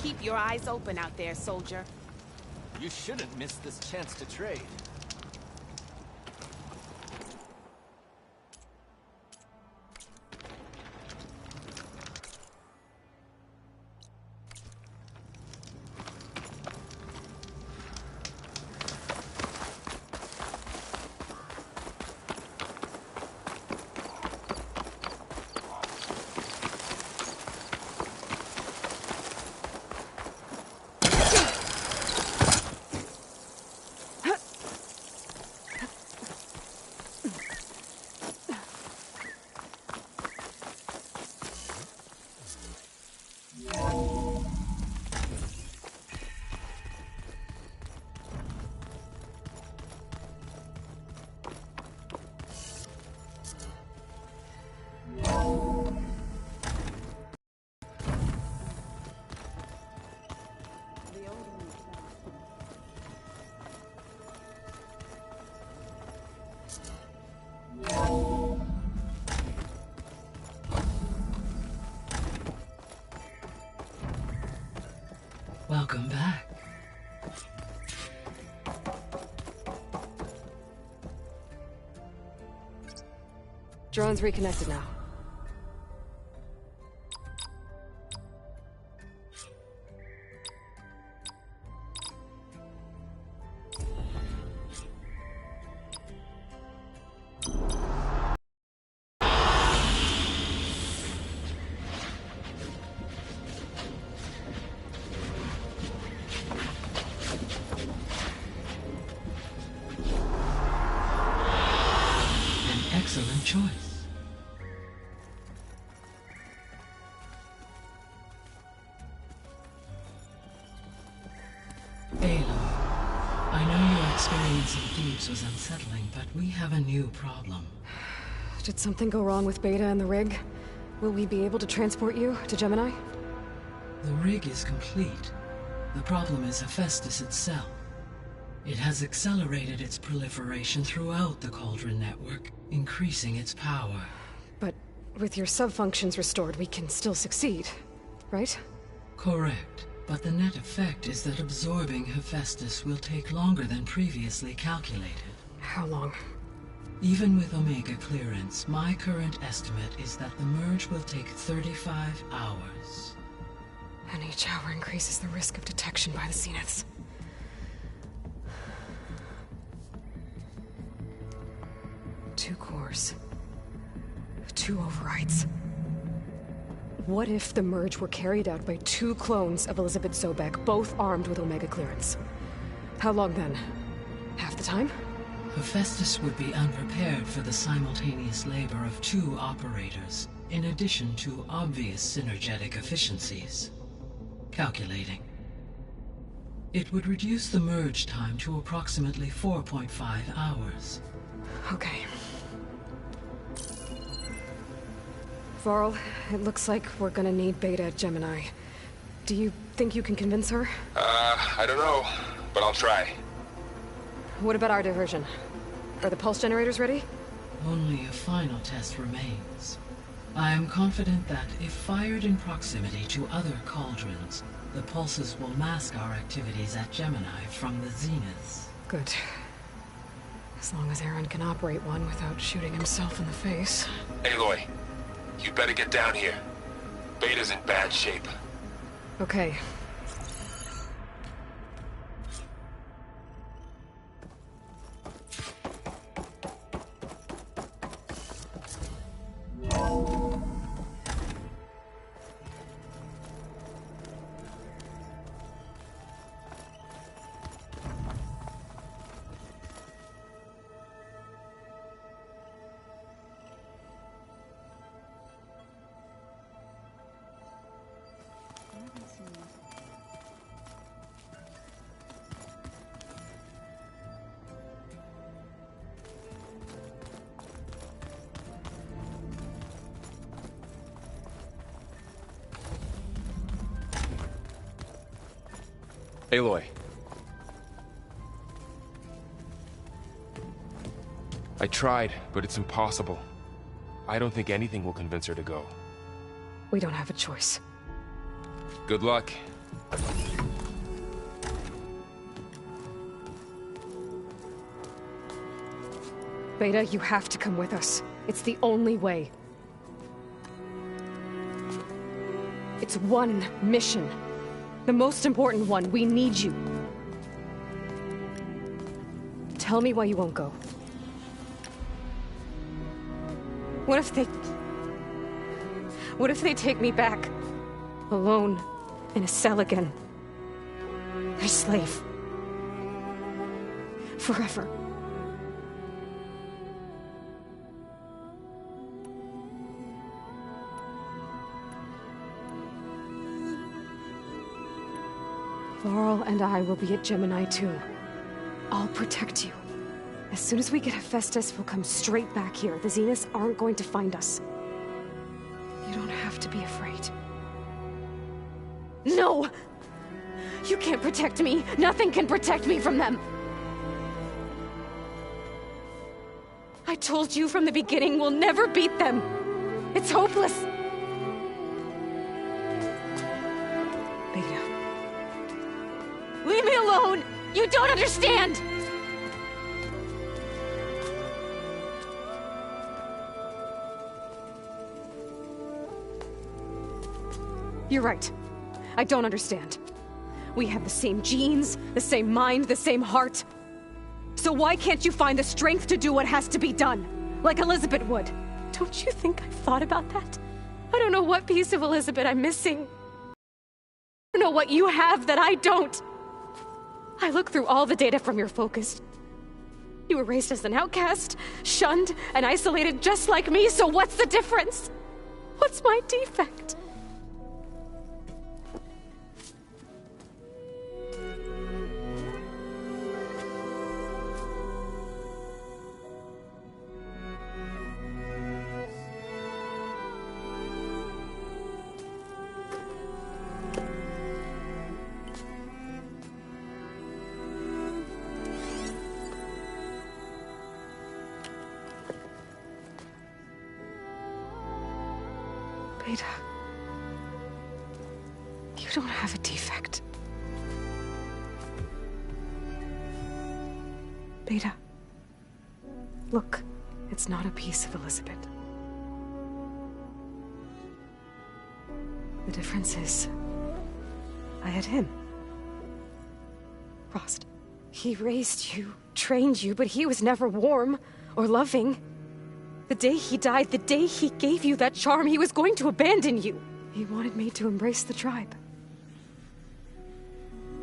Keep your eyes open out there, soldier. You shouldn't miss this chance to trade. Welcome back. Drone's reconnected now. Excellent choice. Aloy, I know your experience in Thebes was unsettling, but we have a new problem. Did something go wrong with Beta and the rig? Will we be able to transport you to Gemini? The rig is complete. The problem is Hephaestus itself. It has accelerated its proliferation throughout the Cauldron network, increasing its power. But with your sub-functions restored, we can still succeed, right? Correct. But the net effect is that absorbing Hephaestus will take longer than previously calculated. How long? Even with Omega clearance, my current estimate is that the merge will take 35 hours. And each hour increases the risk of detection by the Zeniths. Two cores. Two overrides. What if the merge were carried out by two clones of Elizabeth Sobek, both armed with Omega clearance? How long then? Half the time? Hephaestus would be unprepared for the simultaneous labor of two operators, in addition to obvious synergetic efficiencies. Calculating. It would reduce the merge time to approximately 4.5 hours. Okay. Varl, it looks like we're gonna need Beta at Gemini. Do you think you can convince her? I don't know, but I'll try. What about our diversion? Are the pulse generators ready? Only a final test remains. I am confident that if fired in proximity to other cauldrons, the pulses will mask our activities at Gemini from the Zeniths. Good. As long as Aaron can operate one without shooting himself in the face. Aloy, you better get down here. Beta's in bad shape. Okay. Aloy. I tried, but it's impossible. I don't think anything will convince her to go. We don't have a choice. Good luck. Beta, you have to come with us. It's the only way. It's one mission. The most important one. We need you. Tell me why you won't go. What if they take me back? Alone, in a cell again. Their slave. Forever. Laurel and I will be at Gemini too. I'll protect you. As soon as we get Hephaestus, we'll come straight back here. The Zeniths aren't going to find us. You don't have to be afraid. No! You can't protect me. Nothing can protect me from them. I told you from the beginning we'll never beat them. It's hopeless. Beta. Leave me alone! You don't understand! You're right. I don't understand. We have the same genes, the same mind, the same heart. So why can't you find the strength to do what has to be done? Like Elizabeth would. Don't you think I've thought about that? I don't know what piece of Elizabeth I'm missing. I don't know what you have that I don't. I look through all the data from your focus. You were raised as an outcast, shunned, and isolated just like me, so what's the difference? What's my defect? Beta, you don't have a defect. Beta, look, it's not a piece of Elizabeth. The difference is, I had him. Frost. He raised you, trained you, but he was never warm or loving. The day he died, the day he gave you that charm, he was going to abandon you. He wanted me to embrace the tribe.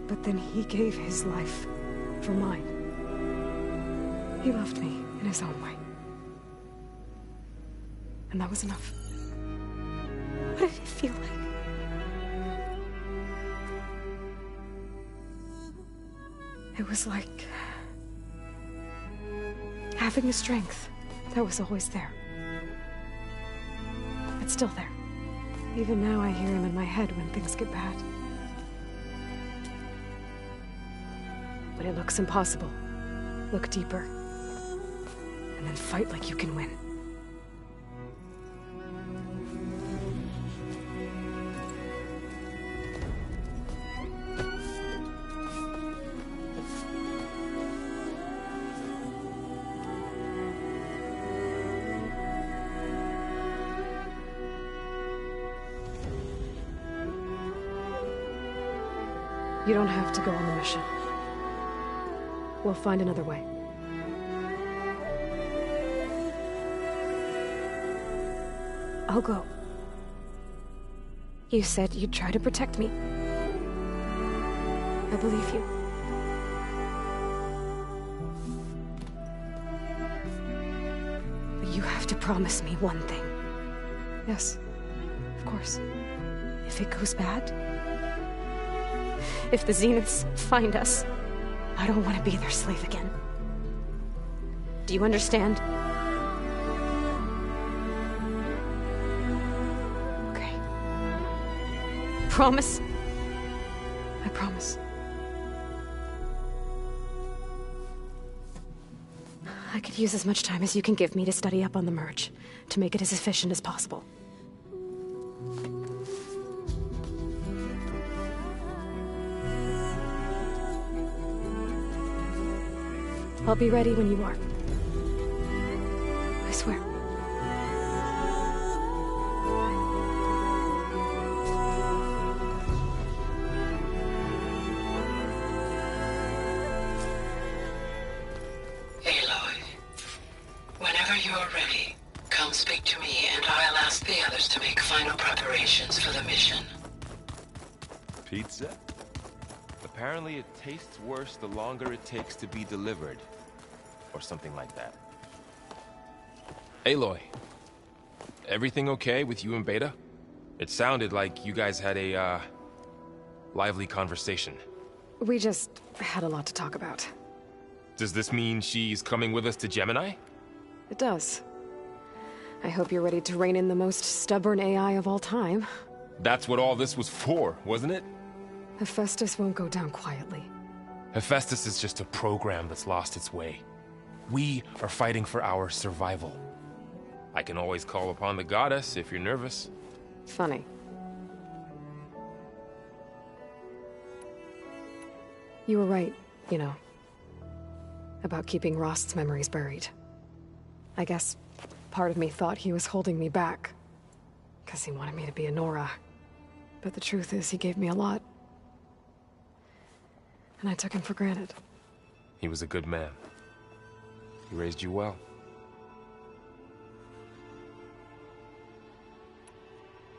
But then he gave his life for mine. He loved me in his own way. And that was enough. What did it feel like? It was like having the strength that was always there. It's still there. Even now I hear him in my head when things get bad. But it looks impossible. Look deeper. And then fight like you can win. You don't have to go on the mission. We'll find another way. I'll go. You said you'd try to protect me. I believe you. But you have to promise me one thing. Yes, of course. If it goes bad, if the Zeniths find us, I don't want to be their slave again. Do you understand? Okay. Promise? I promise. I could use as much time as you can give me to study up on the merge, to make it as efficient as possible. I'll be ready when you are. swear. Aloy, whenever you're ready, come speak to me and I'll ask the others to make final preparations for the mission. Pizza? Apparently it tastes worse the longer it takes to be delivered. Or something like that. Aloy, everything okay with you and Beta? It sounded like you guys had a, lively conversation. We just had a lot to talk about. Does this mean she's coming with us to Gemini? It does. I hope you're ready to rein in the most stubborn AI of all time. That's what all this was for, wasn't it? Hephaestus won't go down quietly. Hephaestus is just a program that's lost its way. We are fighting for our survival. I can always call upon the goddess if you're nervous. Funny. You were right, you know, about keeping Rost's memories buried. I guess part of me thought he was holding me back, because he wanted me to be a Nora. But the truth is, he gave me a lot. And I took him for granted. He was a good man. He raised you well.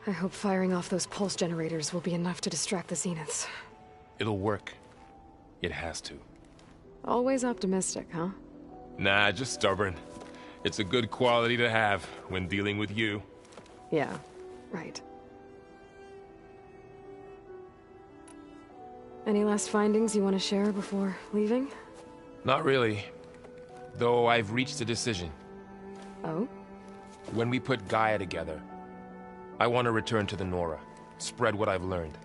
I hope firing off those pulse generators will be enough to distract the Zeniths. It'll work. It has to. Always optimistic, huh? Nah, just stubborn. It's a good quality to have when dealing with you. Yeah, right. Any last findings you want to share before leaving? Not really. Though I've reached a decision. Oh? When we put Gaia together, I want to return to the Nora. Spread what I've learned.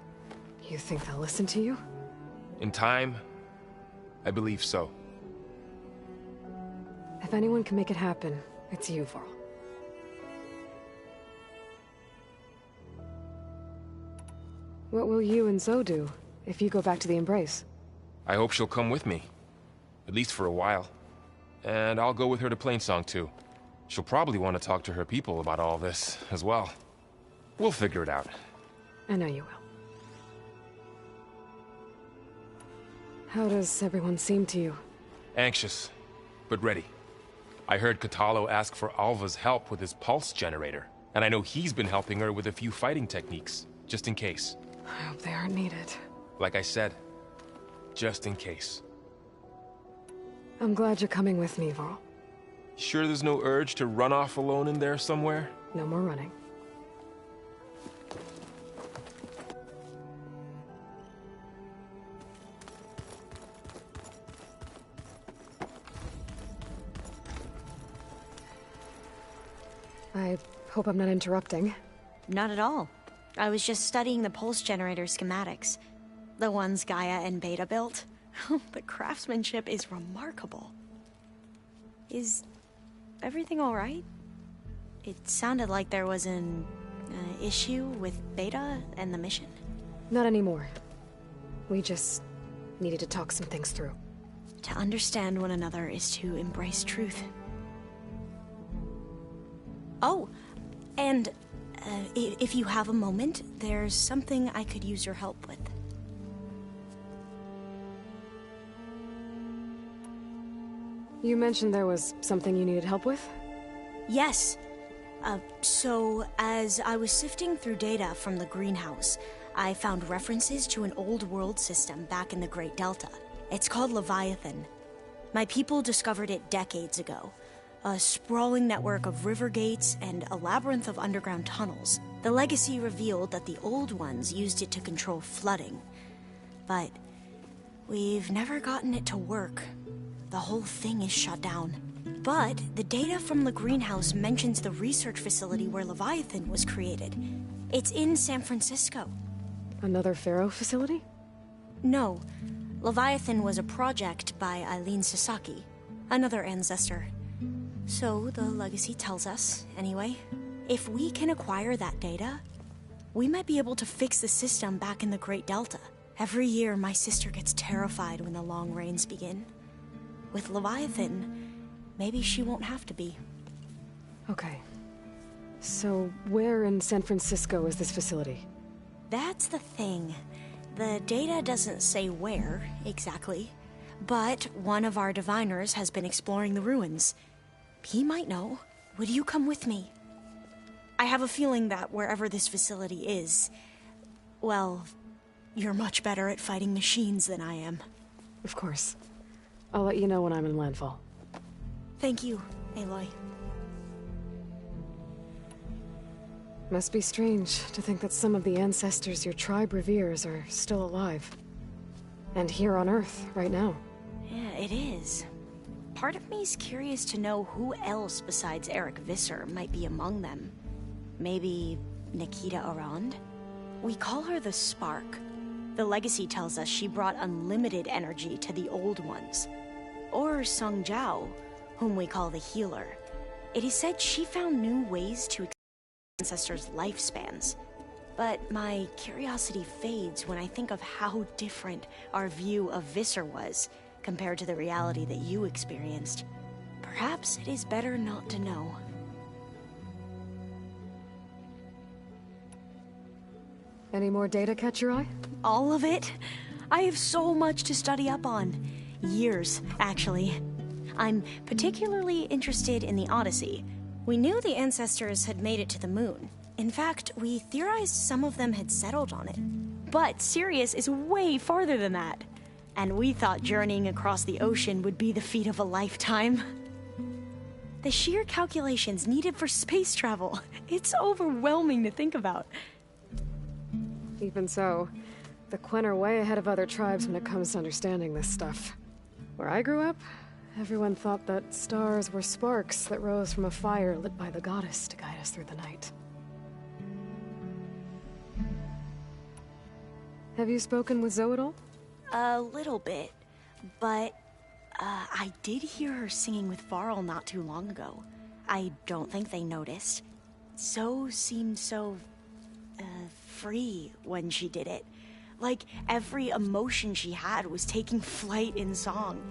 You think they'll listen to you? In time, I believe so. If anyone can make it happen, it's you, Varl. What will you and Zoe do if you go back to the Embrace? I hope she'll come with me. At least for a while. And I'll go with her to Plainsong too. She'll probably want to talk to her people about all this as well. We'll figure it out. I know you will. How does everyone seem to you? Anxious, but ready. I heard Katalo ask for Alva's help with his pulse generator, and I know he's been helping her with a few fighting techniques, just in case. I hope they aren't needed. Like I said, just in case. I'm glad you're coming with me, Varl. Sure there's no urge to run off alone in there somewhere? No more running. I hope I'm not interrupting. Not at all. I was just studying the pulse generator schematics. The ones Gaia and Beta built. The craftsmanship is remarkable. Is everything all right? It sounded like there was an issue with Beta and the mission. Not anymore. We just needed to talk some things through. To understand one another is to embrace truth. Oh, and if you have a moment, there's something I could use your help with. You mentioned there was something you needed help with? Yes. So, as I was sifting through data from the greenhouse, I found references to an old world system back in the Great Delta. It's called Leviathan. My people discovered it decades ago. A sprawling network of river gates and a labyrinth of underground tunnels. The legacy revealed that the old ones used it to control flooding. But we've never gotten it to work. The whole thing is shut down. But the data from the greenhouse mentions the research facility where Leviathan was created. It's in San Francisco. Another Pharaoh facility? No. Leviathan was a project by Eileen Sasaki, another ancestor. So the legacy tells us, anyway, if we can acquire that data, we might be able to fix the system back in the Great Delta. Every year, my sister gets terrified when the long rains begin. With Leviathan, maybe she won't have to be. Okay. So, where in San Francisco is this facility? That's the thing. The data doesn't say where, exactly. But one of our diviners has been exploring the ruins. He might know. Would you come with me? I have a feeling that wherever this facility is, well, you're much better at fighting machines than I am. Of course. I'll let you know when I'm in landfall. Thank you, Aloy. Must be strange to think that some of the ancestors your tribe reveres are still alive. And here on Earth, right now. Yeah, it is. Part of me's curious to know who else besides Eric Visser might be among them. Maybe Nikita Arand? We call her the Spark. The legacy tells us she brought unlimited energy to the old ones. Or Sung Jiao, whom we call the Healer. It is said she found new ways to extend ancestors' lifespans. But my curiosity fades when I think of how different our view of Visser was compared to the reality that you experienced. Perhaps it is better not to know. Any more data catch your eye? All of it? I have so much to study up on. Years, actually. I'm particularly interested in the Odyssey. We knew the ancestors had made it to the moon. In fact, we theorized some of them had settled on it. But Sirius is way farther than that. And we thought journeying across the ocean would be the feat of a lifetime. The sheer calculations needed for space travel, it's overwhelming to think about. Even so, the Quen are way ahead of other tribes when it comes to understanding this stuff. Where I grew up, everyone thought that stars were sparks that rose from a fire lit by the goddess to guide us through the night. Have you spoken with Zoe at all? A little bit, but I did hear her singing with Varl not too long ago. I don't think they noticed. Zoe seemed so free when she did it. Like every emotion she had was taking flight in song.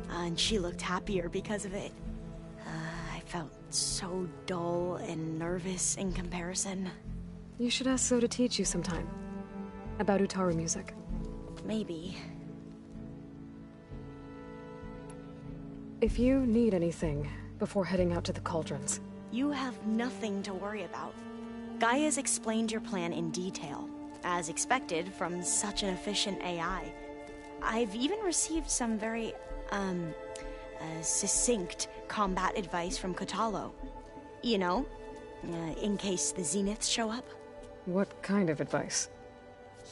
And she looked happier because of it. I felt so dull and nervous in comparison. You should ask Zoe to teach you sometime. About Utaru music. Maybe. If you need anything before heading out to the cauldrons. You have nothing to worry about. Gaia's explained your plan in detail, as expected from such an efficient AI. I've even received some very, succinct combat advice from Kotalo. You know, in case the Zeniths show up. What kind of advice?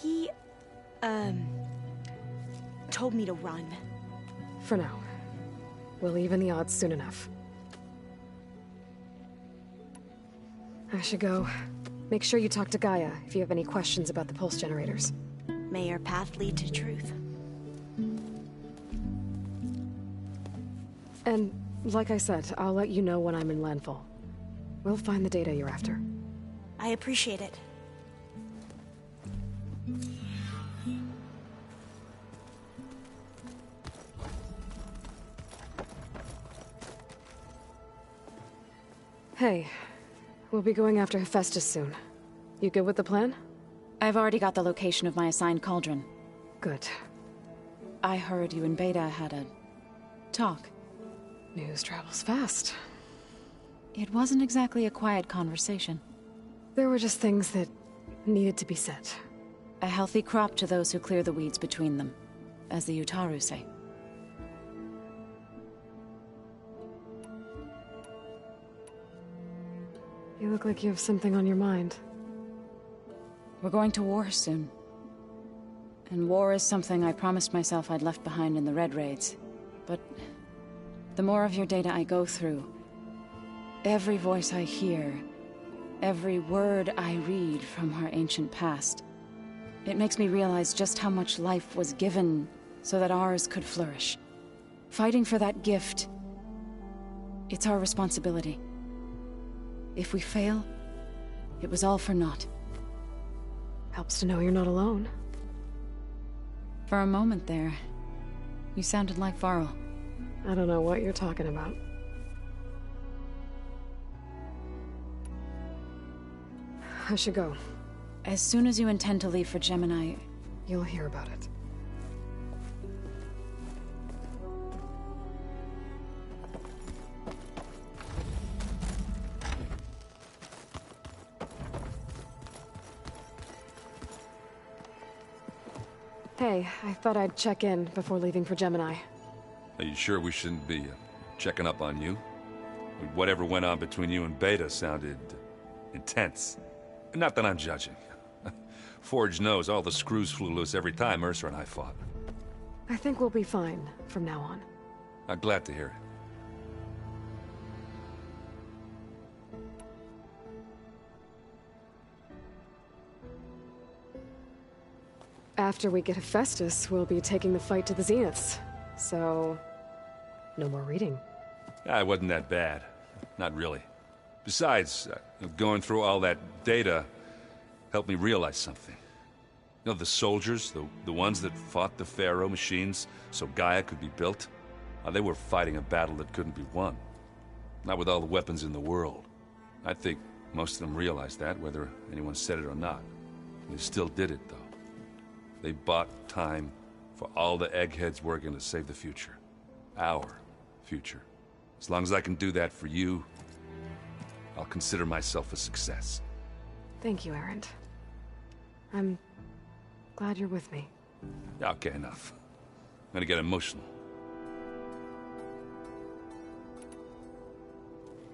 He, told me to run. For now. We'll even the odds soon enough. I should go. Make sure you talk to Gaia if you have any questions about the pulse generators. May your path lead to truth. And, like I said, I'll let you know when I'm in landfall. We'll find the data you're after. I appreciate it. Hey, we'll be going after Hephaestus soon. You good with the plan? I've already got the location of my assigned cauldron. Good. I heard you and Beta had a talk. News travels fast. It wasn't exactly a quiet conversation. There were just things that needed to be said. A healthy crop to those who clear the weeds between them, as the Utaru say. You look like you have something on your mind. We're going to war soon. And war is something I promised myself I'd left behind in the Red Raids. But the more of your data I go through, every voice I hear, every word I read from our ancient past, it makes me realize just how much life was given so that ours could flourish. Fighting for that gift, it's our responsibility. If we fail, it was all for naught. Helps to know you're not alone. For a moment there, you sounded like Varl. I don't know what you're talking about. I should go. As soon as you intend to leave for Gemini, You'll hear about it. Hey, I thought I'd check in before leaving for Gemini. Are you sure we shouldn't be checking up on you? Whatever went on between you and Beta sounded intense. Not that I'm judging. Forge knows all the screws flew loose every time Mercer and I fought. I think we'll be fine from now on. I'm glad to hear it. After we get Hephaestus, we'll be taking the fight to the Zeniths. So, no more reading. It wasn't that bad. Not really. Besides, going through all that data helped me realize something. You know, the soldiers, the ones that fought the Pharaoh machines so Gaia could be built, they were fighting a battle that couldn't be won. Not with all the weapons in the world. I think most of them realized that, whether anyone said it or not. They still did it, though. They bought time for all the eggheads working to save the future. Our future. As long as I can do that for you, I'll consider myself a success. Thank you, Erend. I'm glad you're with me. Okay, enough. I'm gonna get emotional.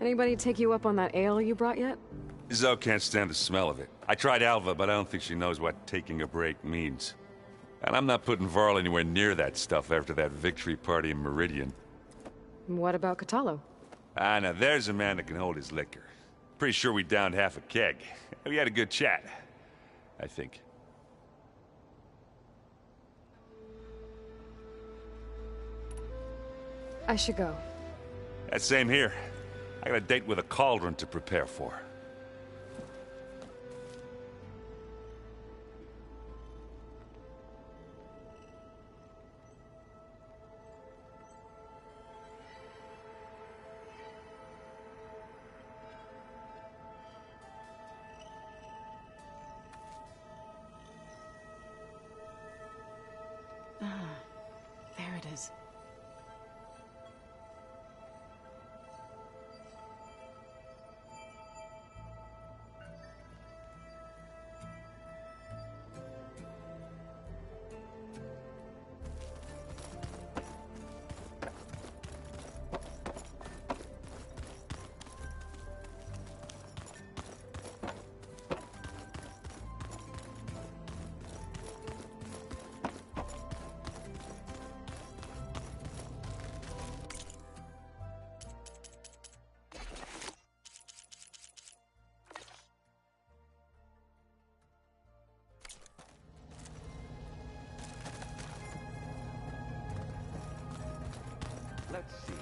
Anybody take you up on that ale you brought yet? Zoe can't stand the smell of it. I tried Alva, but I don't think she knows what taking a break means. And I'm not putting Varl anywhere near that stuff after that victory party in Meridian. What about Catalo? Now there's a man that can hold his liquor. Pretty sure we downed half a keg. We had a good chat, I think. I should go. Same here. I got a date with a cauldron to prepare for. there it is. Let's see.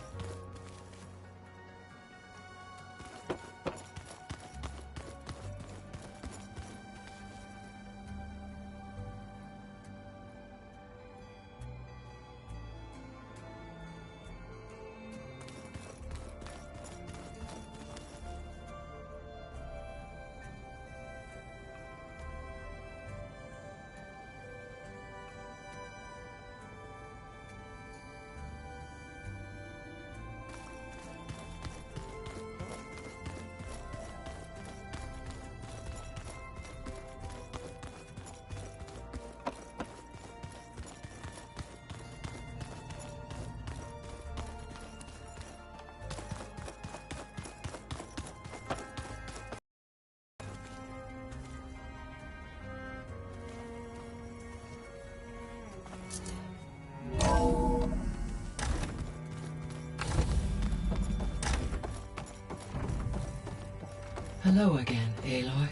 Hello again, Aloy.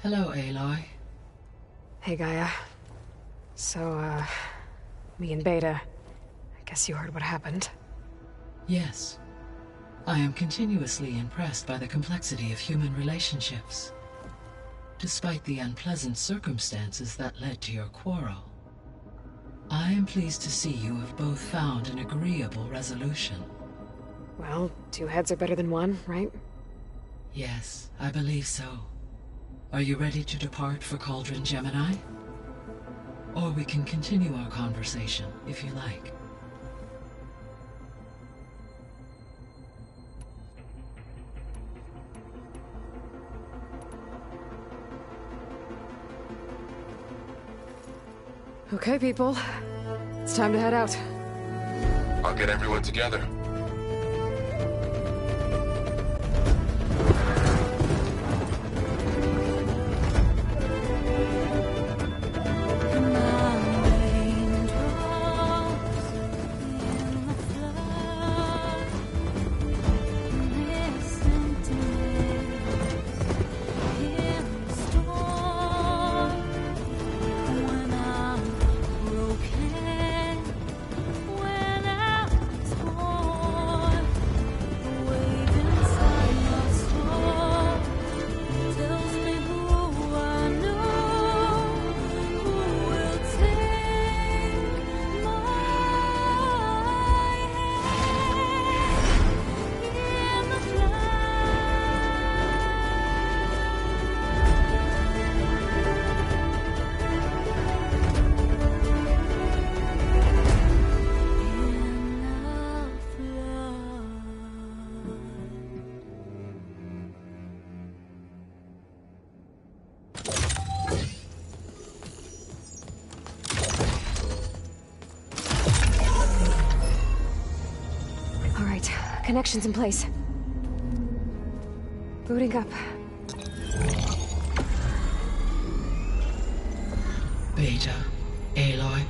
Hello, Aloy. Hey, Gaia. So, me and Beta, I guess you heard what happened. Yes. I am continuously impressed by the complexity of human relationships. Despite the unpleasant circumstances that led to your quarrel, I am pleased to see you have both found an agreeable resolution. Well, two heads are better than one, right? Yes, I believe so. Are you ready to depart for Cauldron Gemini? Or we can continue our conversation, if you like. Okay, people. It's time to head out. I'll get everyone together. Connections in place. Booting up. Beta, Aloy.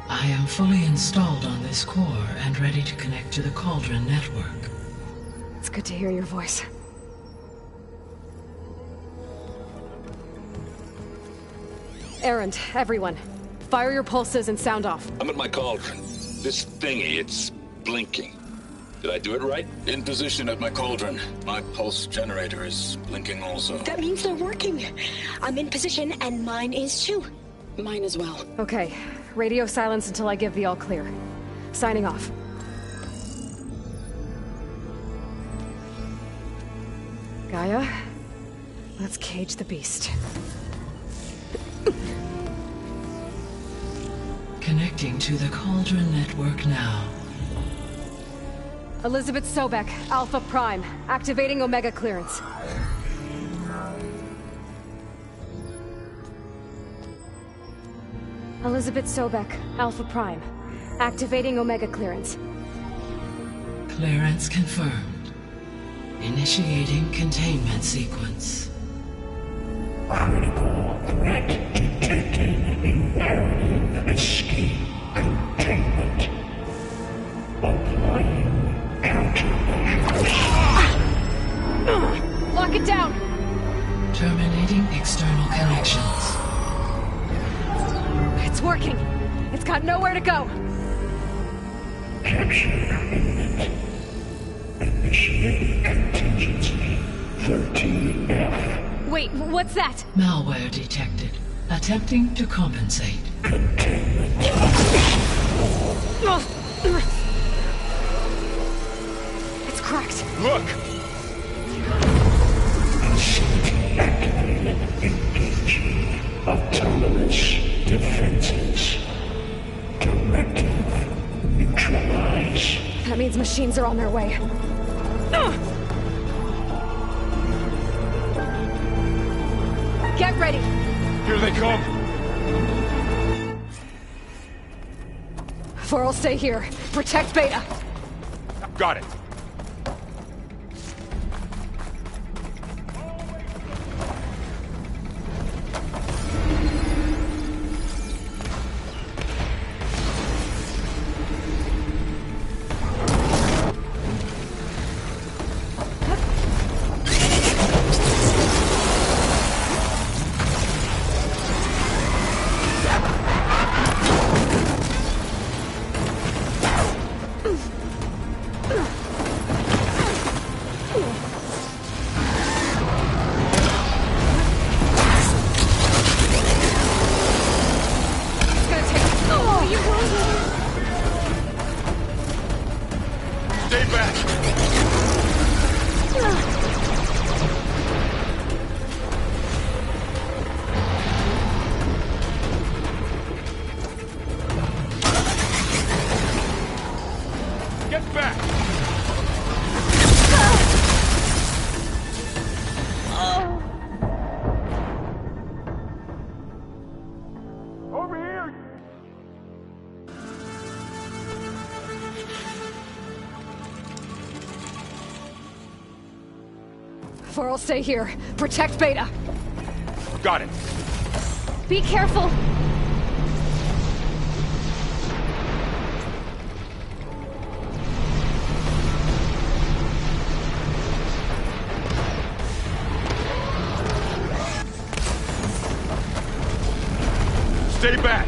I am fully installed on this core and ready to connect to the Cauldron network. It's good to hear your voice. Errand, everyone. Fire your pulses and sound off. I'm at my cauldron. This thingy, it's blinking. Did I do it right? In position at my cauldron. My pulse generator is blinking also. That means they're working. I'm in position and mine is too. Mine as well. Okay. Radio silence until I give the all clear. Signing off. Gaia, let's cage the beast. Connecting to the Cauldron network now. Elizabeth Sobek, Alpha Prime, activating Omega clearance. Elizabeth Sobek, Alpha Prime, activating Omega clearance. Clearance confirmed. Initiating containment sequence. Critical threat detected. Imperative escape containment. Applying countermeasures. Lock it down! Terminating external connections. It's working! It's got nowhere to go! Capture imminent. Initiating contingency 13F. Wait, what's that? Malware detected. Attempting to compensate. Containment. It's cracked. Look! Facility activated. Engaging autonomous defenses. Directive. Neutralize. That means machines are on their way. Get ready! Here they come! Vor'll stay here. Protect Beta. Got it. Alpha, I'll stay here. Protect Beta. Got it. Be careful. Stay back.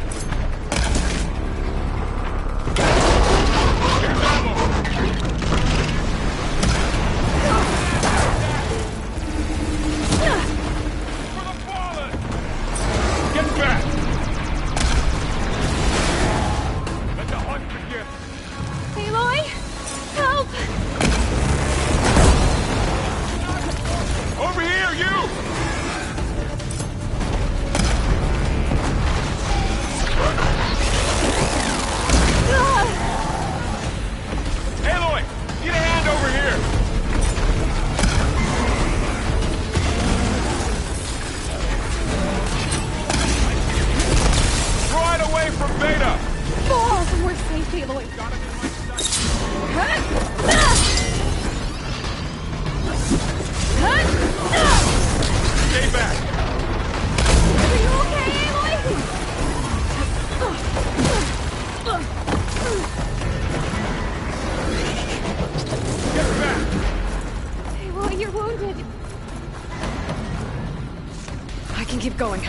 Keep going.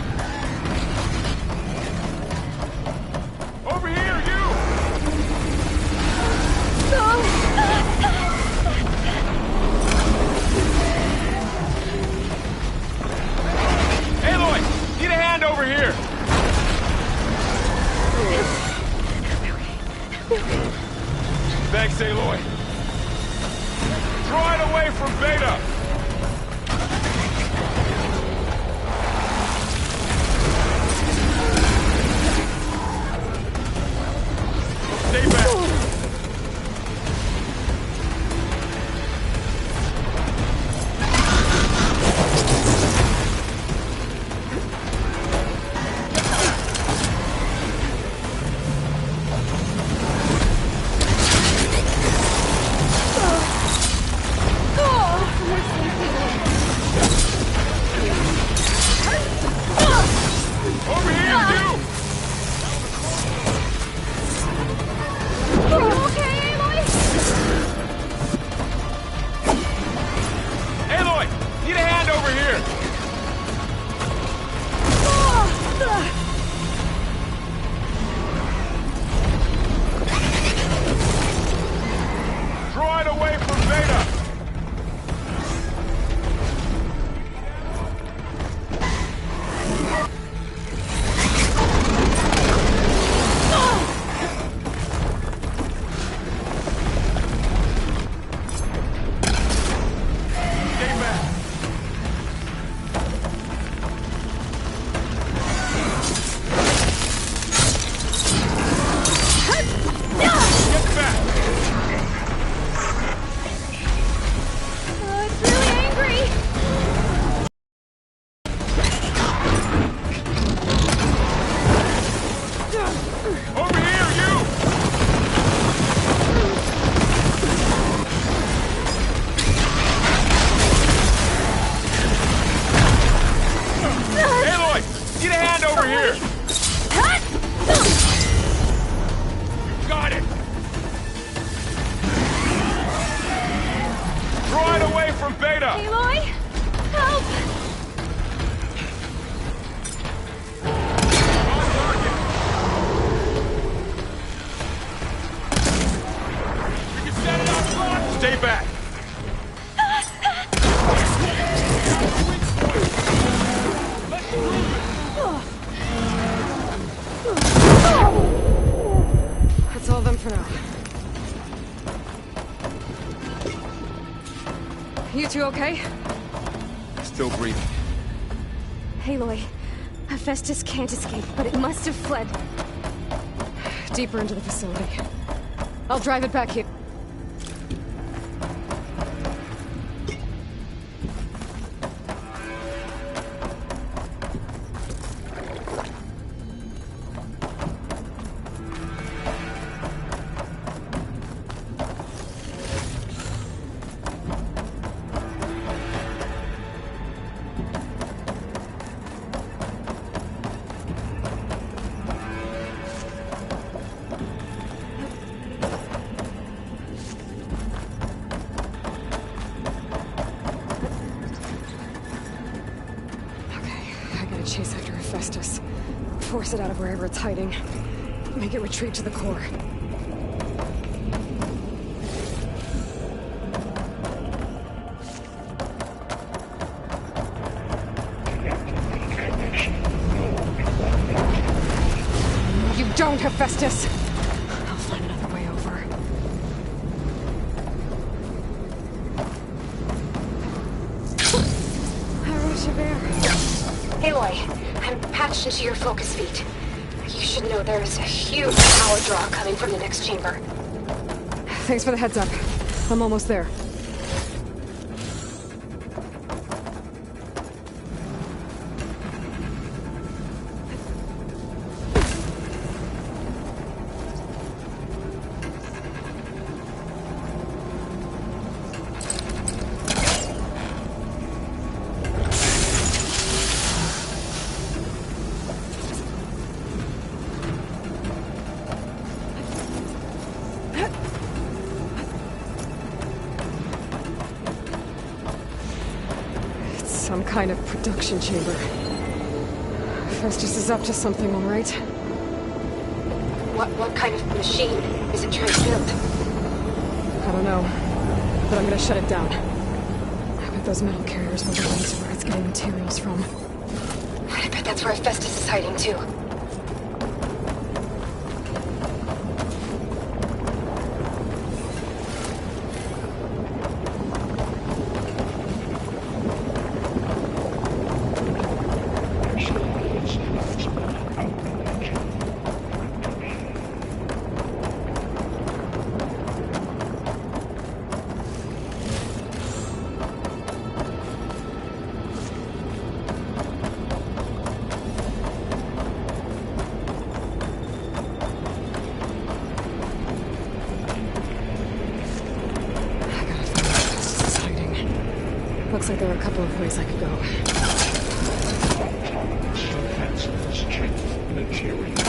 Over here, you! No! Aloy! Need a hand over here! Thanks, Aloy. Draw it away from Beta! Stay back! Over here, you! Aloy! Need a hand over here! Draw it away from Beta! Got it! Draw it away from Beta! Aloy! Help! You can set it up front! Stay back! That's all of them for now. You two okay? Still breathing. Aloy, Hephaestus can't escape, but it must have fled deeper into the facility. I'll drive it back here. Hephaestus. Force it out of wherever it's hiding. Make it retreat to the core. You don't, Hephaestus! I'll find another way over. Aloy, I'm patched into your focus feed. You should know there's a huge power draw coming from the next chamber. Thanks for the heads up. I'm almost there. Some kind of production chamber. Hephaestus is up to something, all right? What kind of machine is it trying to build? I don't know, but I'm gonna shut it down. I bet those metal carriers will lead to where it's getting materials from. I bet that's where Hephaestus is hiding, too. Looks like there are a couple of ways I could go.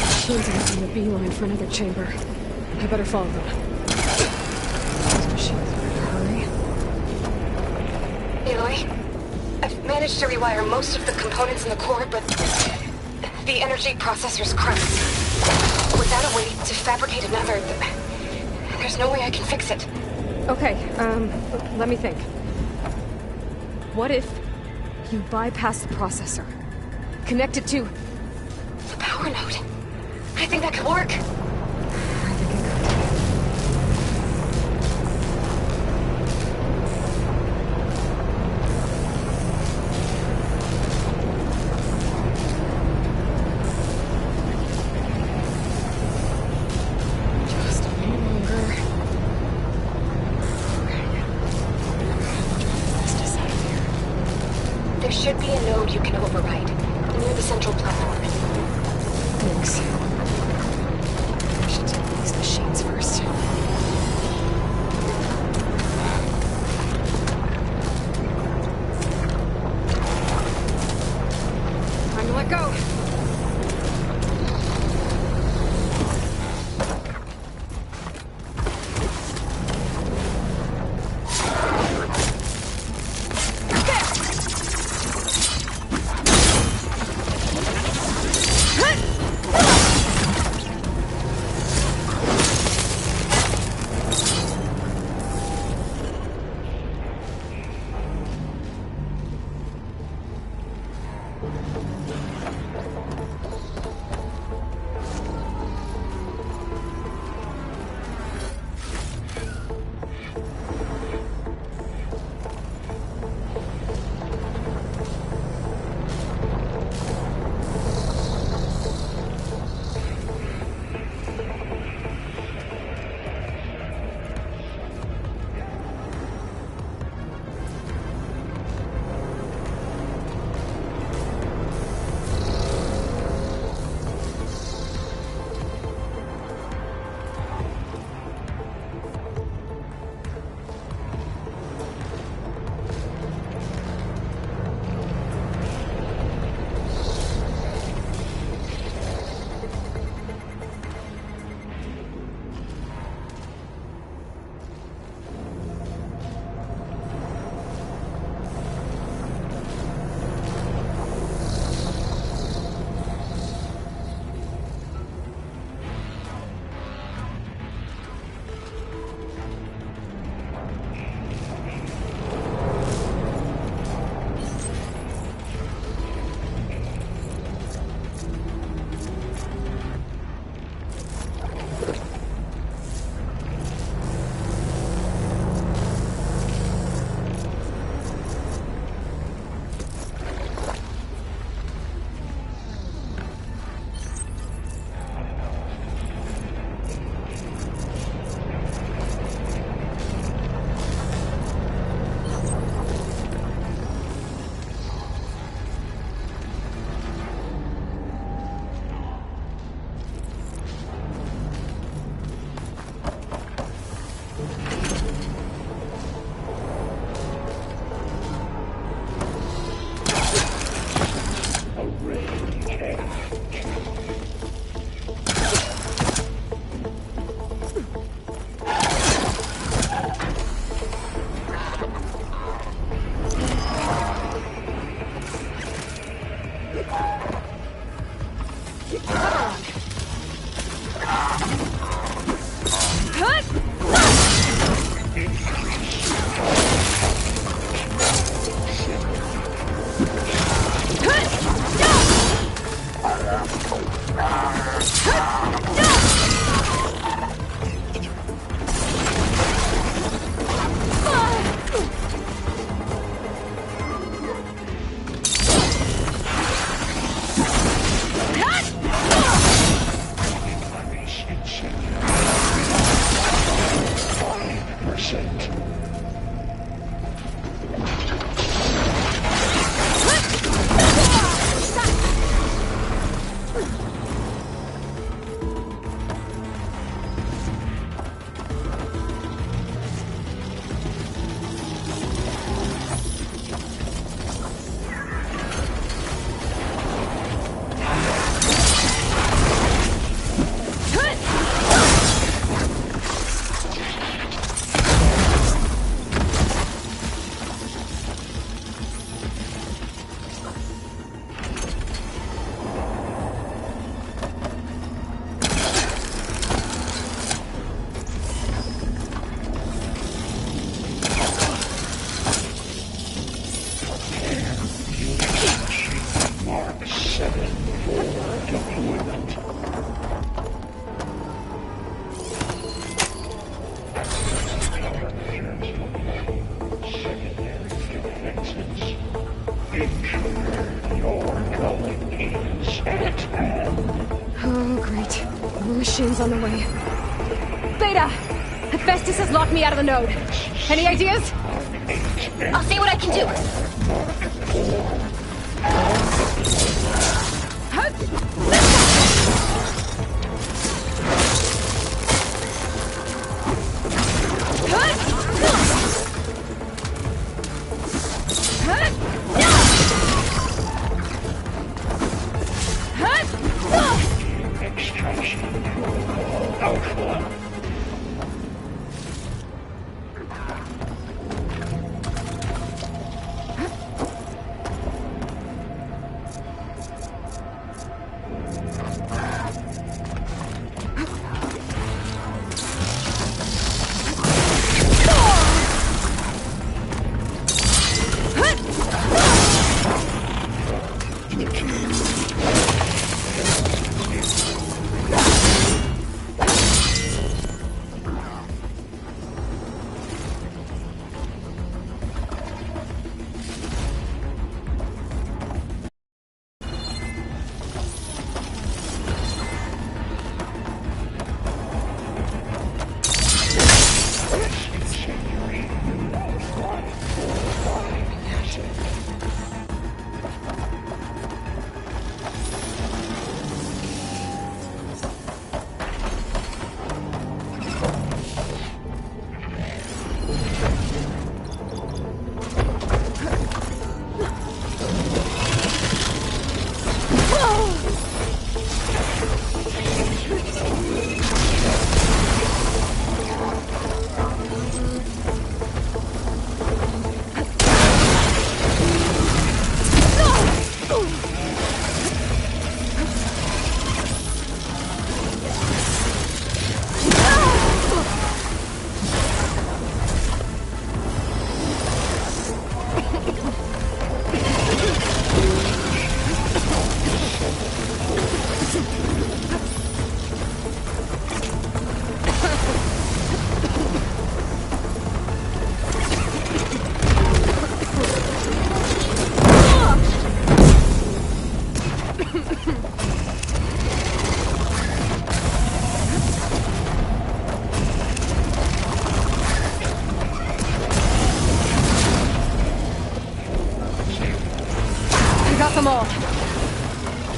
Machines are making a beeline for another chamber. I better follow them. Those machines are in a hurry. Aloy, I've managed to rewire most of the components in the core, but the energy processor's cracked. Without a way to fabricate another, there's no way I can fix it. Okay, let me think. What if you bypass the processor? Connect it to... the power node. I think that could work. I think it could. Just a little longer. There should be a node you can override, near the central platform. Thanks. Oh, great. More machines on the way. Beta! Hephaestus has locked me out of the node. Any ideas? I'll see what I can do.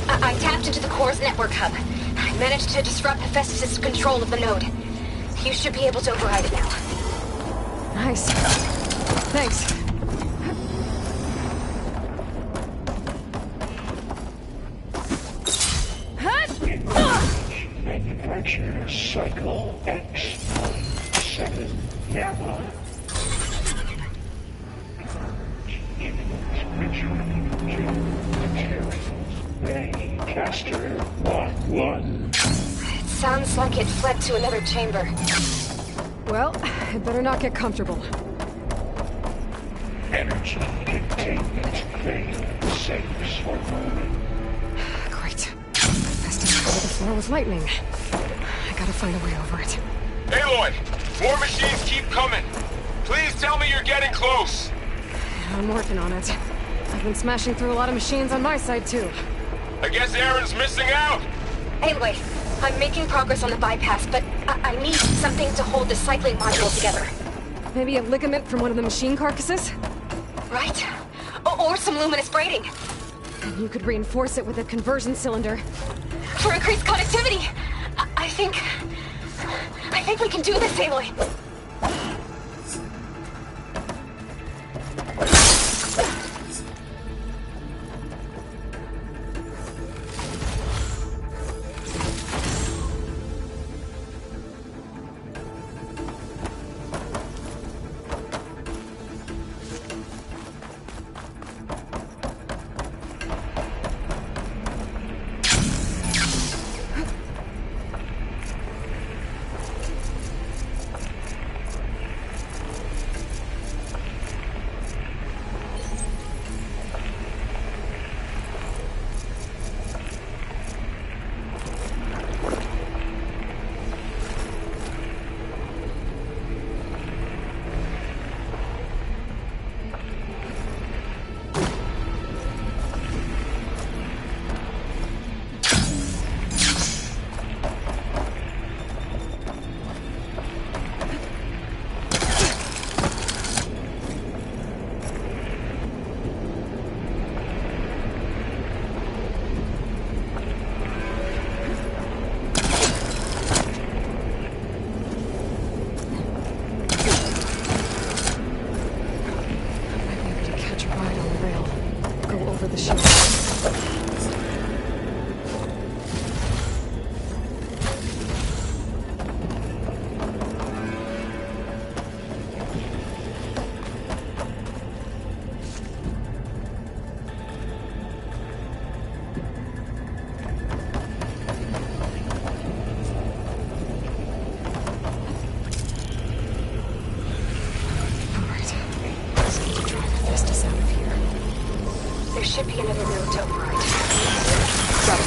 I tapped into the core's network hub. I managed to disrupt Hephaestus' control of the node. You should be able to override it now. Nice. Thanks. Manufacture cycle X7 Gamma. Caster 1-1. It sounds like it fled to another chamber. Well, it better not get comfortable. Energy containment failed. Safe for moment. Great. Hephaestus over the Or with lightning. I gotta find a way over it. Aloy! More machines keep coming! Please tell me you're getting close! I'm working on it. I've been smashing through a lot of machines on my side, too. I guess Aaron's missing out! Anyway, I'm making progress on the bypass, but I need something to hold the cycling module together. Maybe a ligament from one of the machine carcasses? Right? Or some luminous braiding. And you could reinforce it with a conversion cylinder. For increased connectivity! I think we can do this, Aloy. Should be another node to override. Got it.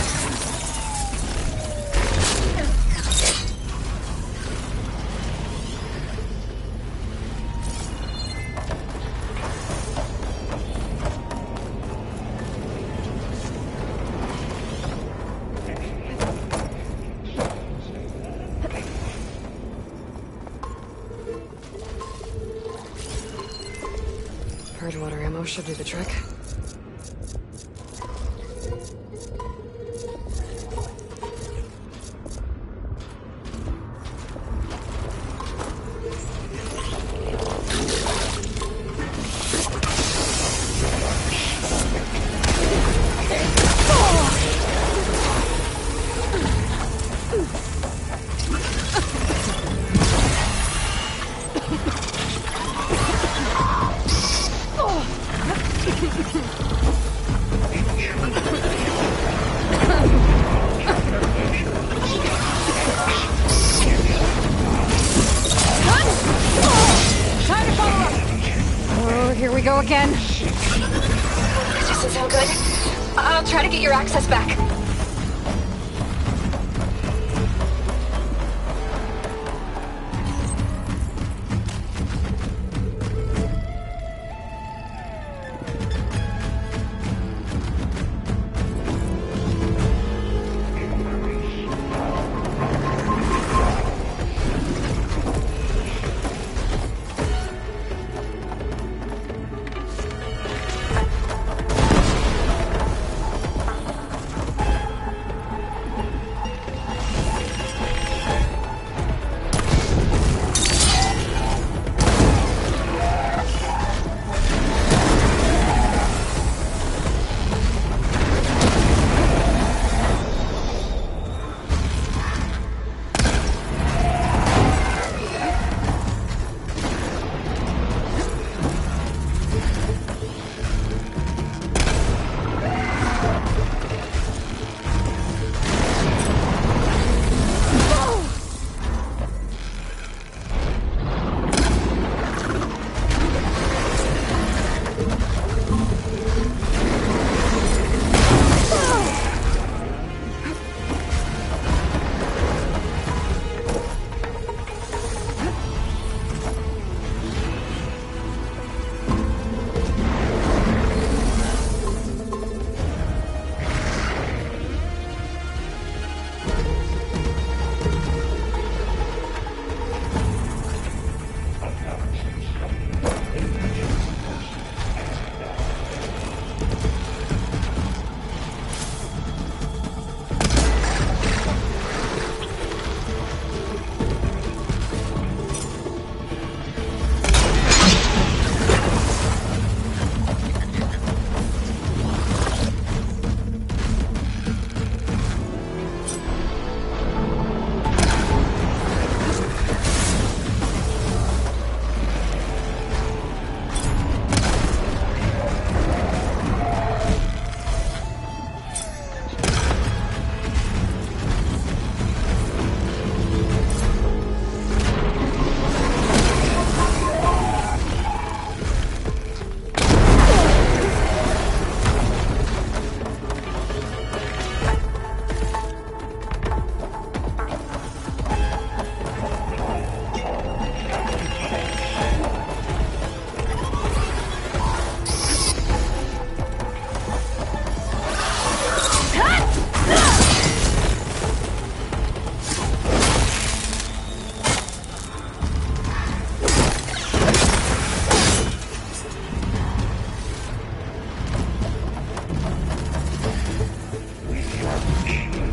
Purge water ammo should do the trick. Go again. This doesn't sound good. I'll try to get your access back.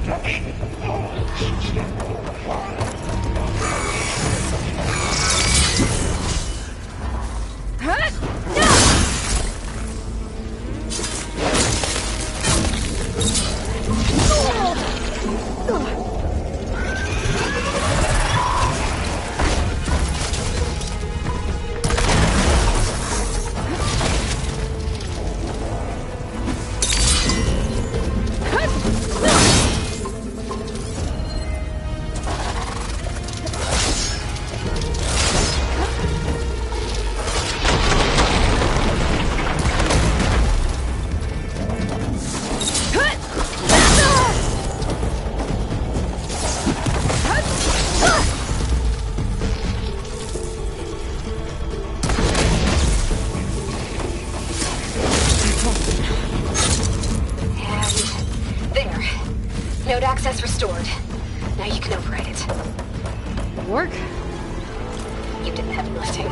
Production on System 5. Node access restored. Now you can override it. Work? You did the heavy lifting.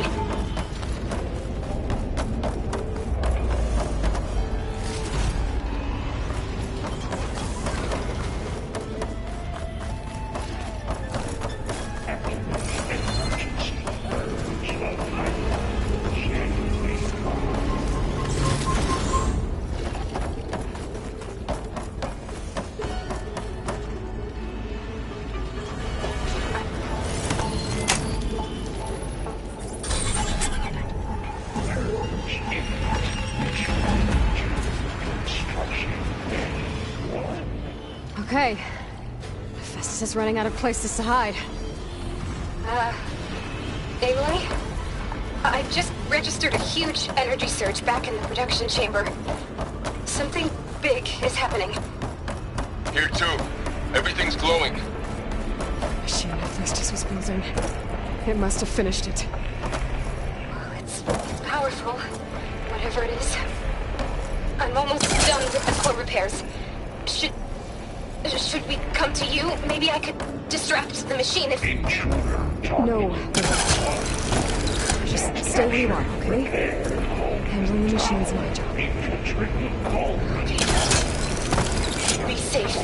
Okay. Festus is running out of places to hide. Emily? I just registered a huge energy surge back in the production chamber. Something big is happening. Here too. Everything's glowing. The machine that Festus was building. It must have finished it. Well, it's powerful, whatever it is. I'm almost done with the core repairs. Should we come to you? Maybe I could distract the machine if... No. Just stay where you are, okay? Handling the machine's my job. Be safe.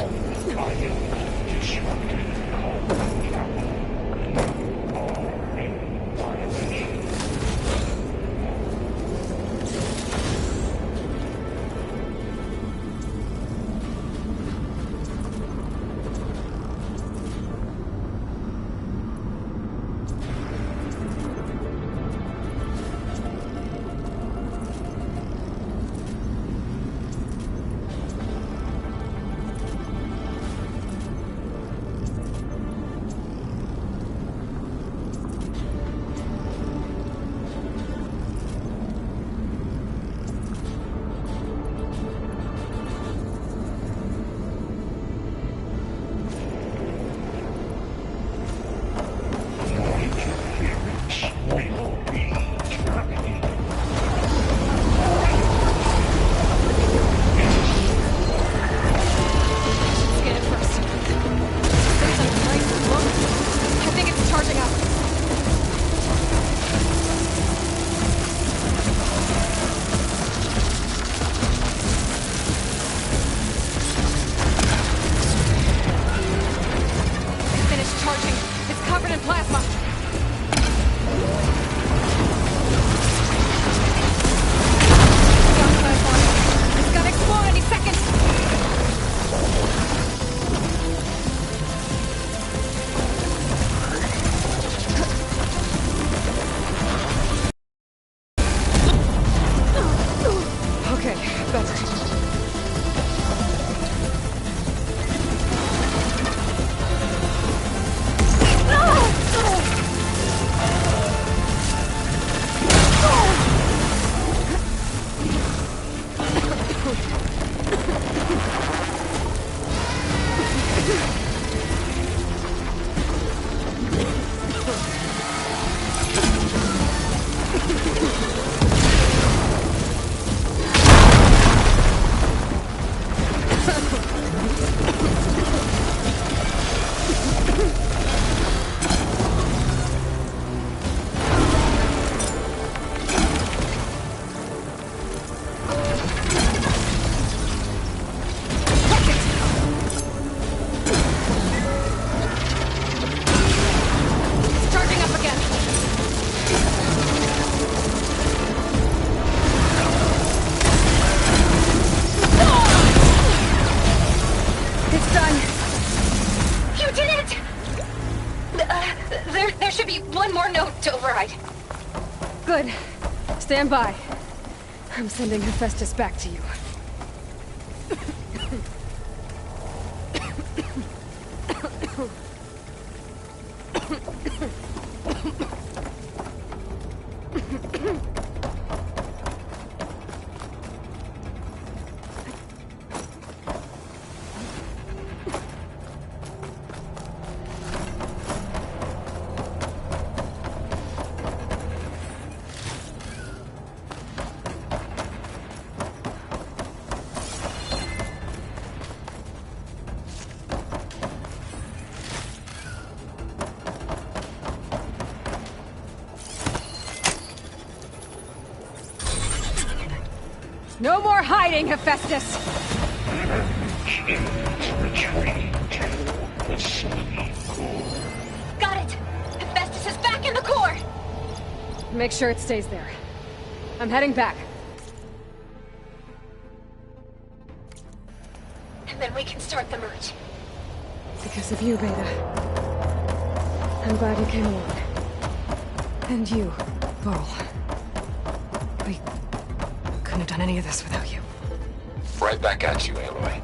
should be one more node to override. Good. Stand by. I'm sending Hephaestus back to you. No more hiding, Hephaestus! Got it! Hephaestus is back in the core! Make sure it stays there. I'm heading back. And then we can start the merge. Because of you, Beta. I'm glad you came along. And you, Varl. We couldn't have done any of this without you. Right back at you, Aloy.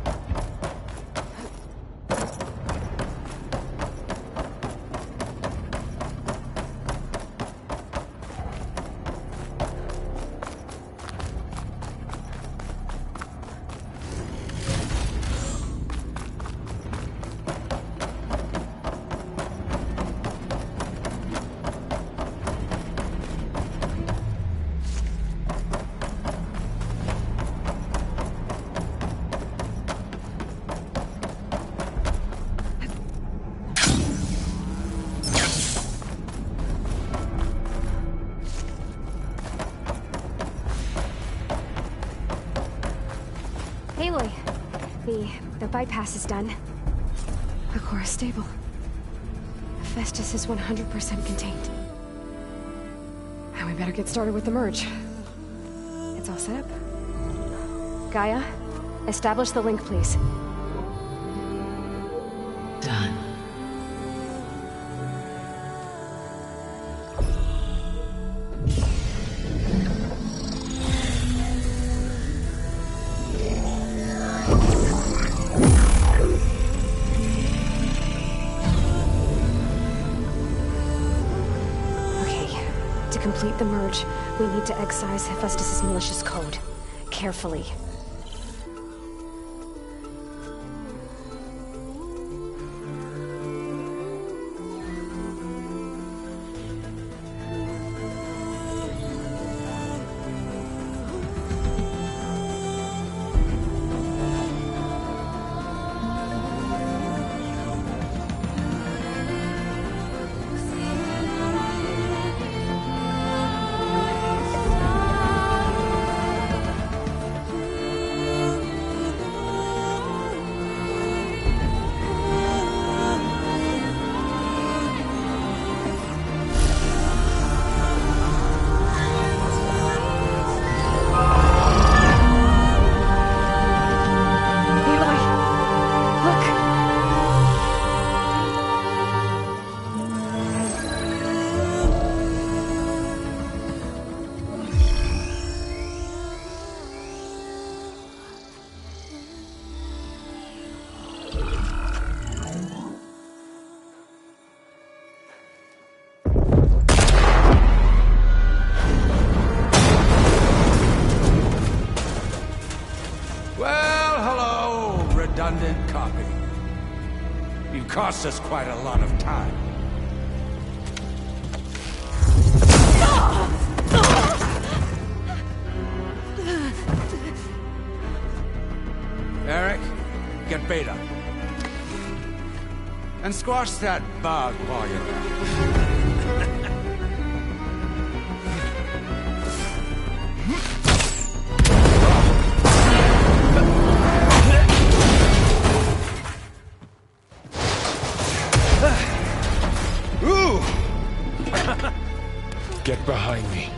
Aloy, the bypass is done. The core is stable. Hephaestus is 100% contained. And we better get started with the merge. It's all set up. Gaia, establish the link, please. Done. To complete the merge, we need to excise Hephaestus' malicious code. Carefully. Redundant copy. You cost us quite a lot of time. Eric, get Beta. And squash that bug while you're at it. Get behind me.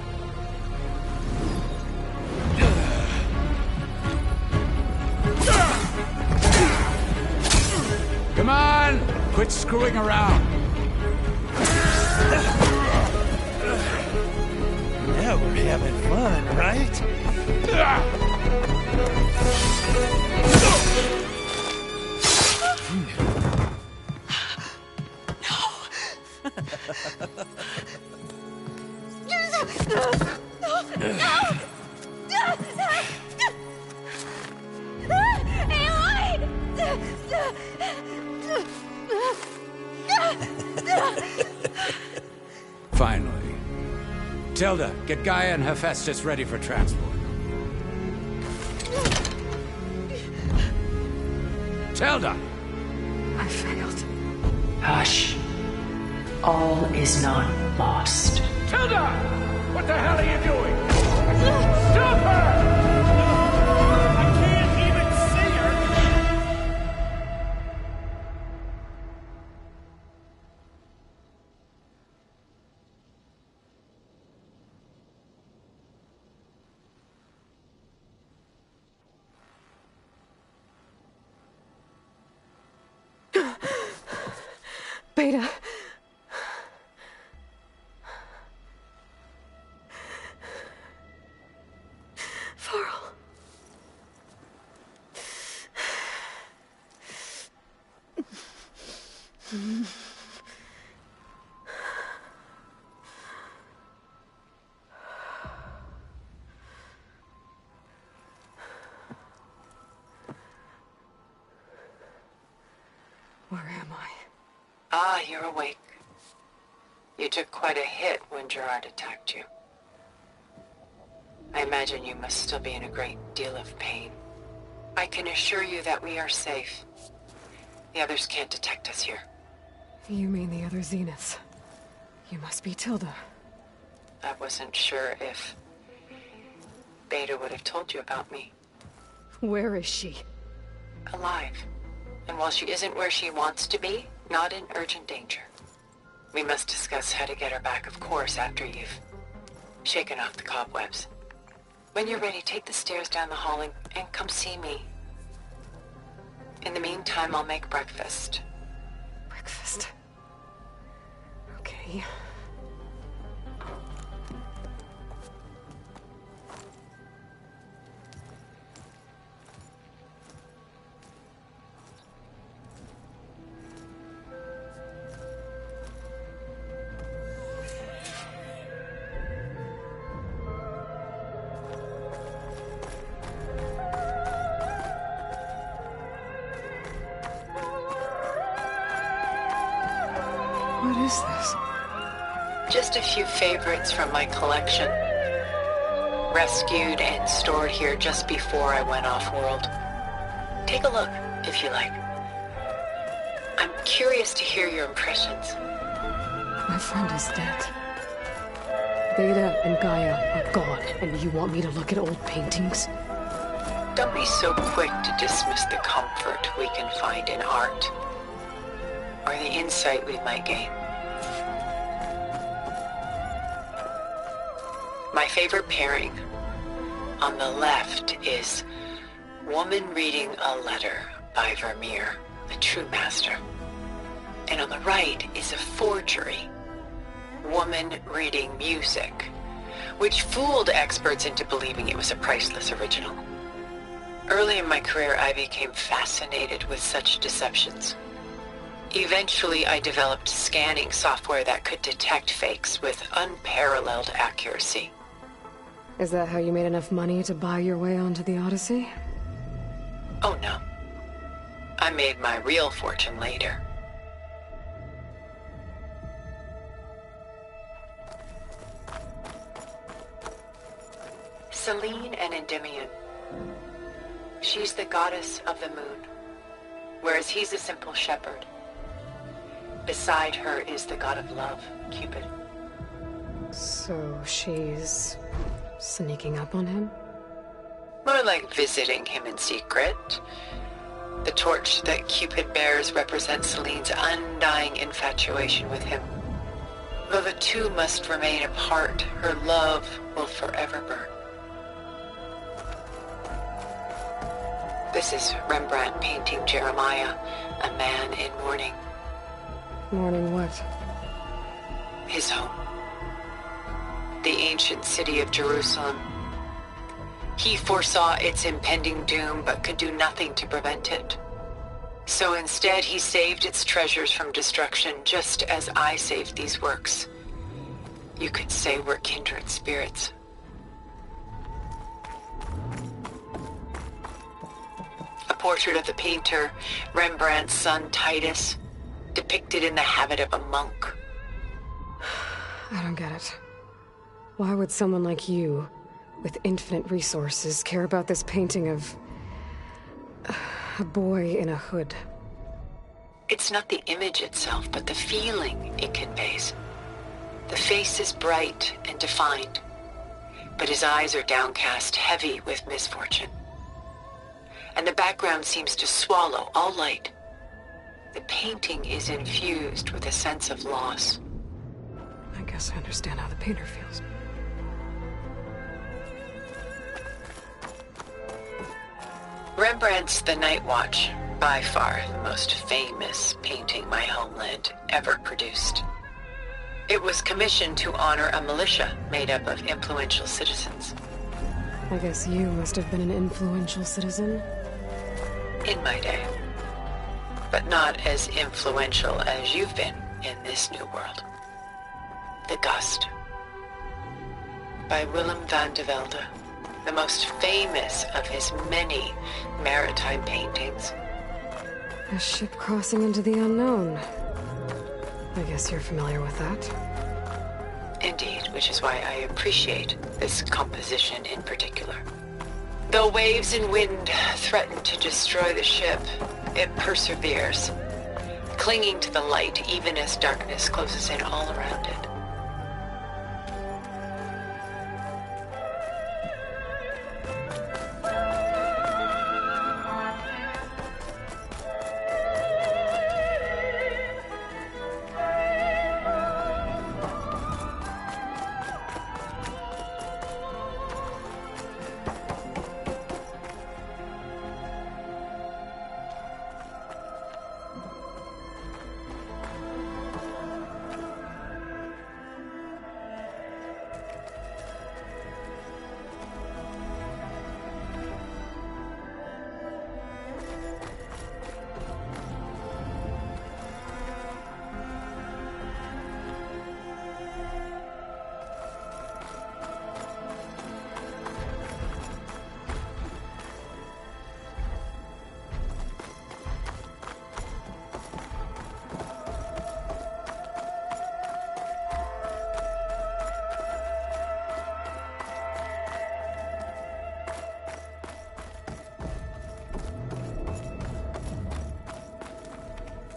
Come on! Quit screwing around. Now we're having fun, right? Finally. Tilda, get Gaia and Hephaestus ready for transport. Tilda! I failed. Hush. All is not lost. Tilda! What the hell are you doing? Stop her! I can't even see her! Beta. Farrell. Where am I? Ah, you're awake. You took quite a hit when Gerard attacked you. I imagine you must still be in a great deal of pain. I can assure you that we are safe. The others can't detect us here. You mean the other Zeniths? You must be Tilda. I wasn't sure if Beta would have told you about me. Where is she? Alive. And while she isn't where she wants to be, not in urgent danger. We must discuss how to get her back, of course, after you've shaken off the cobwebs. When you're ready, take the stairs down the hall and come see me. In the meantime, I'll make breakfast. Breakfast? Okay. What is this? Just a few favorites from my collection. Rescued and stored here just before I went off-world. Take a look, if you like. I'm curious to hear your impressions. My friend is dead. Beta and Gaia are gone, and you want me to look at old paintings? Don't be so quick to dismiss the comfort we can find in art, or the insight we might gain. My favorite pairing on the left is Woman Reading a Letter by Vermeer, a true master. And on the right is a forgery, Woman Reading Music, which fooled experts into believing it was a priceless original. Early in my career, I became fascinated with such deceptions. Eventually, I developed scanning software that could detect fakes with unparalleled accuracy. Is that how you made enough money to buy your way onto the Odyssey? Oh no. I made my real fortune later. Selene and Endymion. She's the goddess of the moon, whereas he's a simple shepherd. Beside her is the god of love, Cupid. So she's sneaking up on him? More like visiting him in secret. The torch that Cupid bears represents Selene's undying infatuation with him. Though the two must remain apart, her love will forever burn. This is Rembrandt painting Jeremiah, a man in mourning. Mourning what? his home. The ancient city of Jerusalem. He foresaw its impending doom, but could do nothing to prevent it. So instead, he saved its treasures from destruction, just as I saved these works. You could say we're kindred spirits. A portrait of the painter, Rembrandt's son Titus, depicted in the habit of a monk. I don't get it. Why would someone like you, with infinite resources, care about this painting of a boy in a hood? It's not the image itself, but the feeling it conveys. The face is bright and defined, but his eyes are downcast, heavy with misfortune. And the background seems to swallow all light. The painting is infused with a sense of loss. I guess I understand how the painter feels. Rembrandt's The Night Watch, by far the most famous painting my homeland ever produced. It was commissioned to honor a militia made up of influential citizens. I guess you must have been an influential citizen. In my day. But not as influential as you've been in this new world. The Gust. By Willem van de Velde, the most famous of his many maritime paintings. A ship crossing into the unknown. I guess you're familiar with that. Indeed, which is why I appreciate this composition in particular. Though waves and wind threaten to destroy the ship, it perseveres, clinging to the light even as darkness closes in all around it.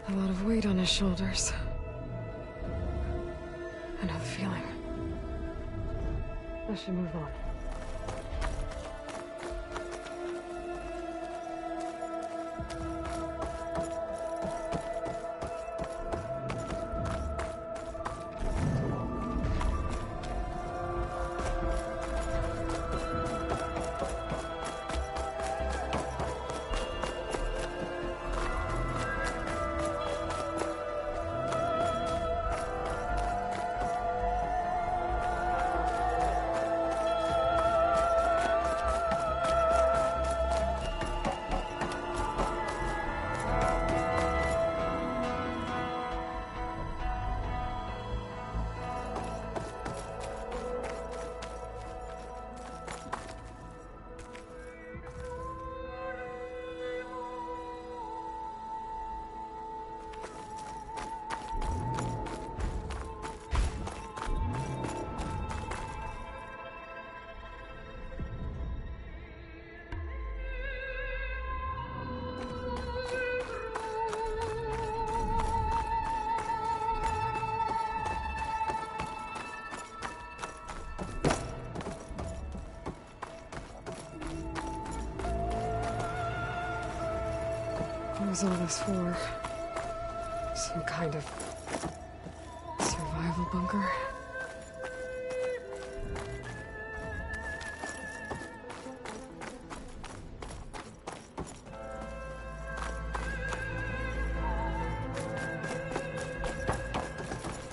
A lot of weight on his shoulders. I know the feeling. I should move on. What was all this for? Some kind of survival bunker?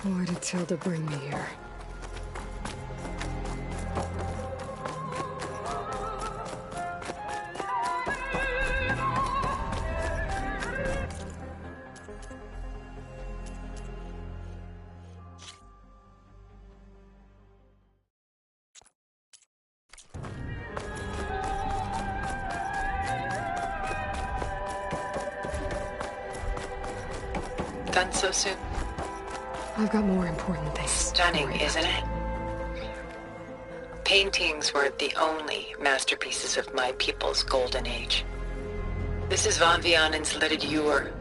Why did Tilda bring me here? Done so soon? I've got more important things. Stunning, isn't it? Paintings weren't the only masterpieces of my people's golden age. This is Von Vianen's lidded ewer,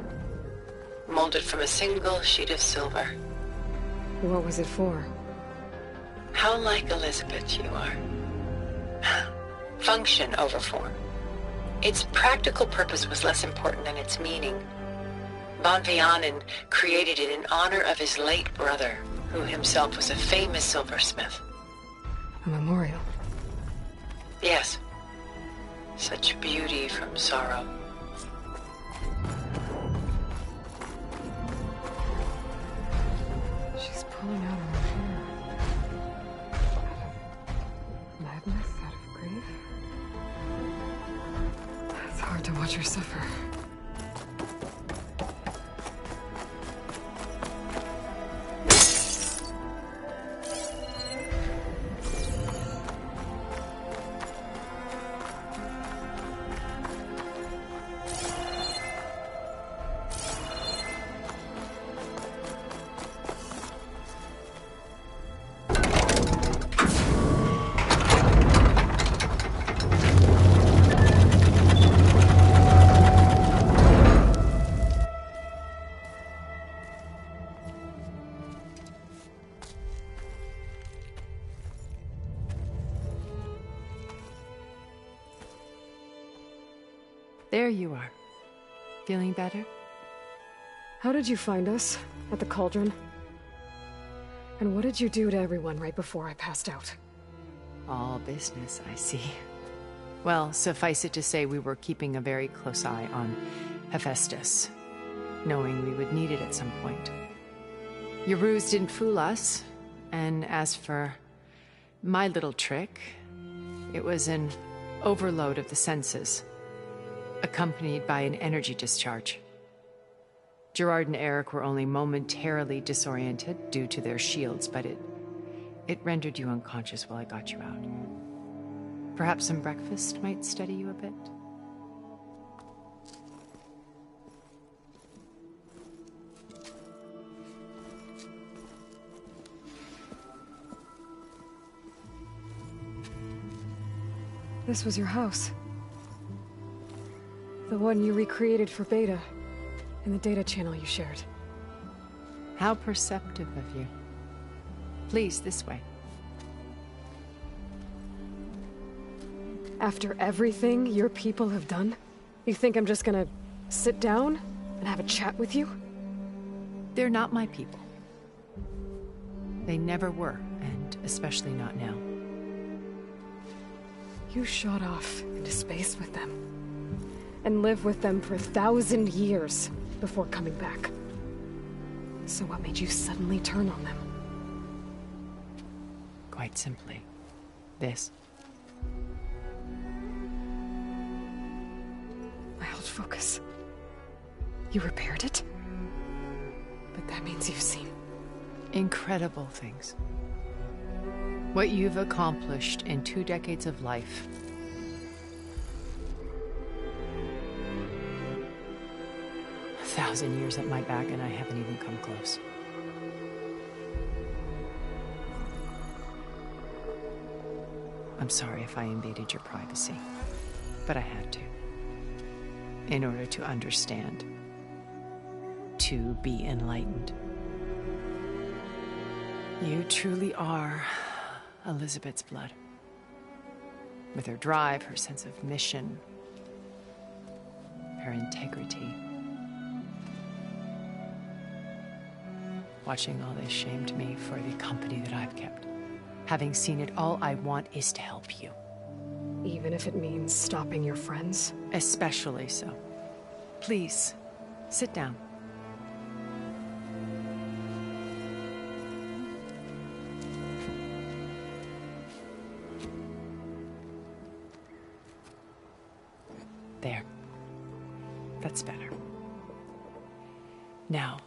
molded from a single sheet of silver. What was it for? How like Elizabeth you are. Function over form. Its practical purpose was less important than its meaning. Von Vianen created it in honor of his late brother, who himself was a famous silversmith. A memorial? Yes. Such beauty from sorrow. She's pulling out her hair. Madness out of grief? It's hard to watch her suffer. There you are. Feeling better? How did you find us? At the cauldron? And what did you do to everyone right before I passed out? All business, I see. Well, suffice it to say we were keeping a very close eye on Hephaestus, knowing we would need it at some point. Your ruse didn't fool us, and as for my little trick, it was an overload of the senses, accompanied by an energy discharge. Gerard and Eric were only momentarily disoriented due to their shields, but it rendered you unconscious while I got you out. Perhaps some breakfast might steady you a bit? This was your house. The one you recreated for Beta, in the data channel you shared. How perceptive of you. Please, this way. After everything your people have done, you think I'm just gonna sit down and have a chat with you? They're not my people. They never were, and especially not now. You shot off into space with them, and lived with them for 1,000 years before coming back. So what made you suddenly turn on them? Quite simply, this. My old focus. You repaired it? But that means you've seen... incredible things. What you've accomplished in 2 decades of life. A 1,000 years at my back and I haven't even come close. I'm sorry if I invaded your privacy, but I had to. In order to understand. To be enlightened. You truly are Elizabeth's blood. With her drive, her sense of mission, her integrity. Watching all this shamed me for the company that I've kept. Having seen it, all I want is to help you. Even if it means stopping your friends? Especially so. Please, sit down. There. That's better. Now,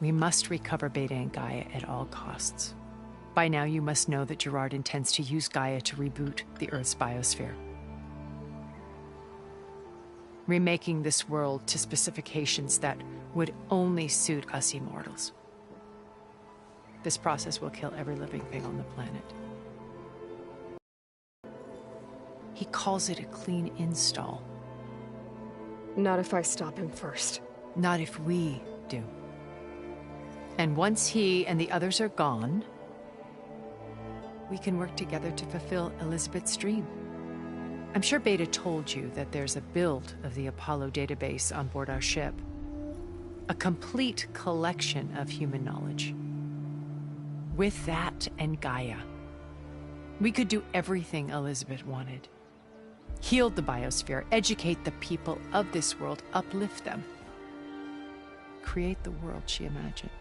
we must recover Beta and Gaia at all costs. By now, you must know that Gerard intends to use Gaia to reboot the Earth's biosphere. Remaking this world to specifications that would only suit us immortals. This process will kill every living thing on the planet. He calls it a clean install. Not if I stop him first. Not if we do. And once he and the others are gone, we can work together to fulfill Elizabeth's dream. I'm sure Beta told you that there's a build of the Apollo database on board our ship. A complete collection of human knowledge. With that and Gaia, we could do everything Elizabeth wanted. Heal the biosphere, educate the people of this world, uplift them. Create the world she imagined.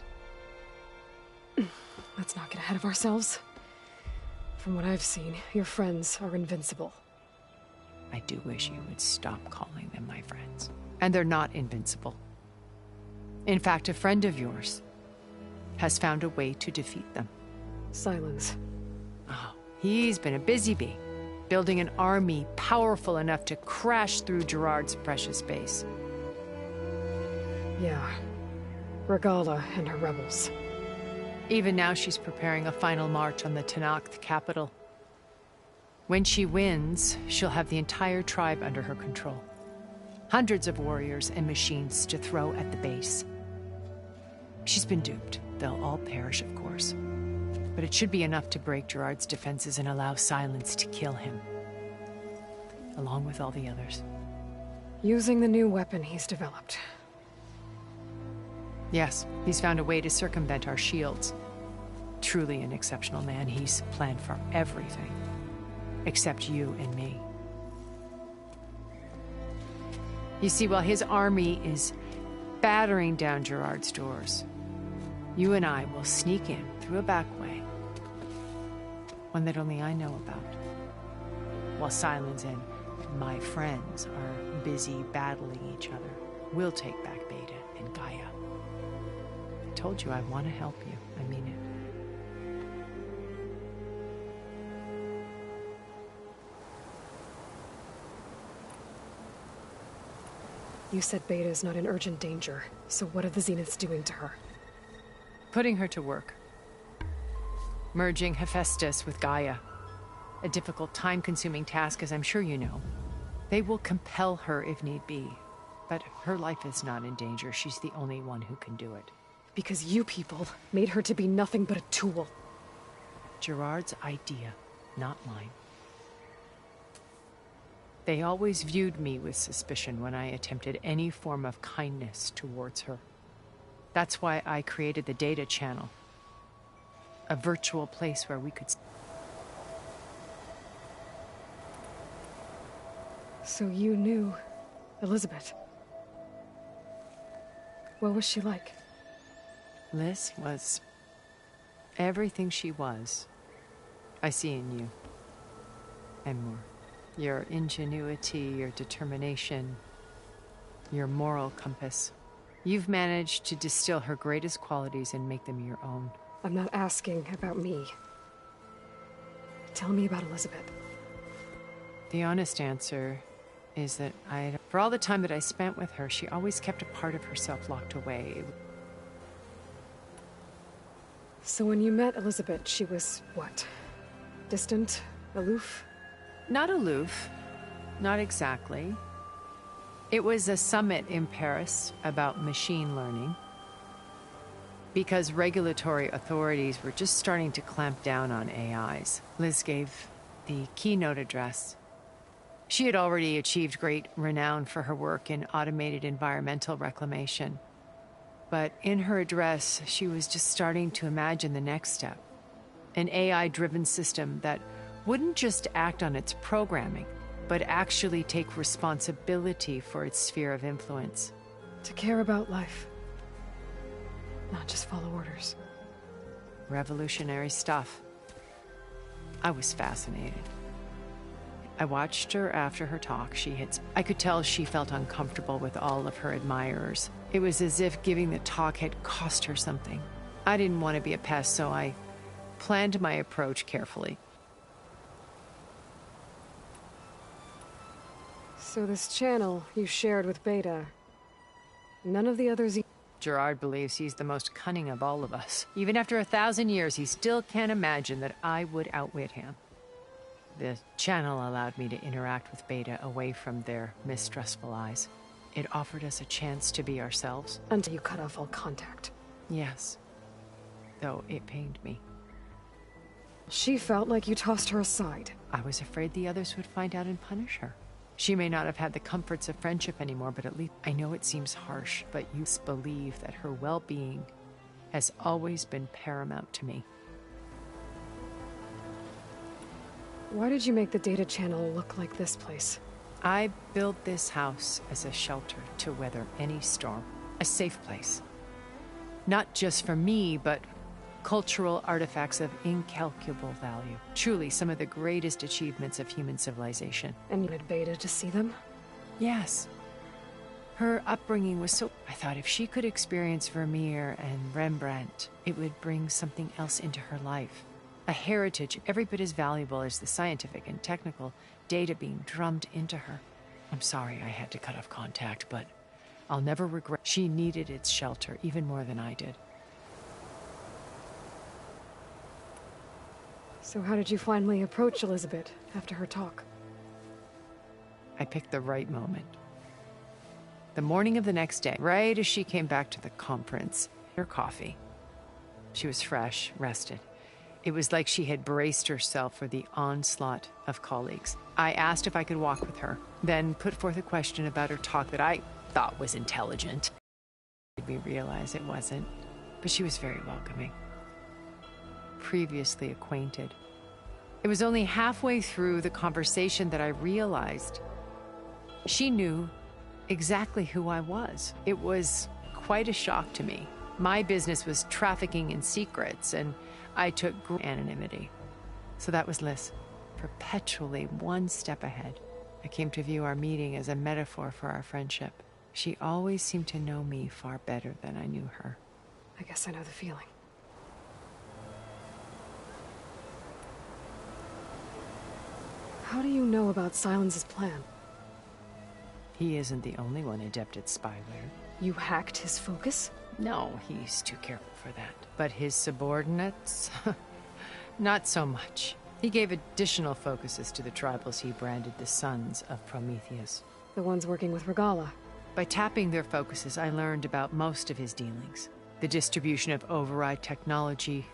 Let's not get ahead of ourselves. From what I've seen, your friends are invincible. I do wish you would stop calling them my friends. And they're not invincible. In fact, a friend of yours has found a way to defeat them. Silence. Oh, he's been a busy bee, building an army powerful enough to crash through Gerard's precious base. Yeah. Regala and her rebels. Even now she's preparing a final march on the Tenakth capital. When she wins, she'll have the entire tribe under her control. Hundreds of warriors and machines to throw at the base. She's been duped. They'll all perish, of course. But it should be enough to break Gerard's defenses and allow Silence to kill him. Along with all the others. Using the new weapon he's developed. Yes, he's found a way to circumvent our shields. Truly an exceptional man. He's planned for everything. Except you and me. You see, while his army is battering down Gerard's doors, you and I will sneak in through a back way. One that only I know about. While Silence and my friends are busy battling each other, we'll take back Beta and Gaia. I told you I want to help you. I mean it. You said Beta is not in urgent danger, so what are the Zeniths doing to her? Putting her to work. Merging Hephaestus with Gaia. A difficult, time-consuming task, as I'm sure you know. They will compel her if need be. But her life is not in danger. She's the only one who can do it. Because you people made her to be nothing but a tool. Gerard's idea, not mine. They always viewed me with suspicion when I attempted any form of kindness towards her. That's why I created the data channel. A virtual place where we could... So you knew Elizabeth. What was she like? Liz was everything she was. I see in you. And more. Your ingenuity, your determination, your moral compass. You've managed to distill her greatest qualities and make them your own. I'm not asking about me. Tell me about Elizabeth. The honest answer is that for all the time that I spent with her, she always kept a part of herself locked away. So when you met Elizabeth, she was what? Distant? Aloof? Not aloof. Not exactly. It was a summit in Paris about machine learning. Because regulatory authorities were just starting to clamp down on AIs. Liz gave the keynote address. She had already achieved great renown for her work in automated environmental reclamation. But in her address, she was just starting to imagine the next step. An AI-driven system that wouldn't just act on its programming, but actually take responsibility for its sphere of influence. To care about life. Not just follow orders. Revolutionary stuff. I was fascinated. I watched her after her talk. I could tell she felt uncomfortable with all of her admirers. It was as if giving the talk had cost her something. I didn't want to be a pest, so I planned my approach carefully. So this channel you shared with Beta, none of the others... Gerard believes he's the most cunning of all of us. Even after 1,000 years, he still can't imagine that I would outwit him. The channel allowed me to interact with Beta away from their mistrustful eyes. It offered us a chance to be ourselves. Until you cut off all contact. Yes. Though it pained me. She felt like you tossed her aside. I was afraid the others would find out and punish her. She may not have had the comforts of friendship anymore, but at least I know it seems harsh, but you believe that her well-being has always been paramount to me. Why did you make the data channel look like this place? I built this house as a shelter to weather any storm. A safe place. Not just for me, but cultural artifacts of incalculable value. Truly some of the greatest achievements of human civilization. And you wanted Beta to see them? Yes. Her upbringing was so... I thought if she could experience Vermeer and Rembrandt, it would bring something else into her life. A heritage every bit as valuable as the scientific and technical data being drummed into her. I'm sorry I had to cut off contact, but I'll never regret. She needed its shelter even more than I did. So how did you finally approach Elizabeth after her talk? I picked the right moment. The morning of the next day, right as she came back to the conference, her coffee. She was fresh, rested. It was like she had braced herself for the onslaught of colleagues. I asked if I could walk with her, then put forth a question about her talk that I thought was intelligent. Made me realize it wasn't, but she was very welcoming. Previously acquainted. It was only halfway through the conversation that I realized she knew exactly who I was. It was quite a shock to me. My business was trafficking in secrets, and I took anonymity. So that was Liz, perpetually one step ahead. I came to view our meeting as a metaphor for our friendship. She always seemed to know me far better than I knew her. I guess I know the feeling. How do you know about Silence's plan? He isn't the only one adept at spyware. You hacked his focus? No, he's too careful for that. But his subordinates? Not so much. He gave additional focuses to the tribals he branded the Sons of Prometheus. The ones working with Regala. By tapping their focuses, I learned about most of his dealings. The distribution of override technology,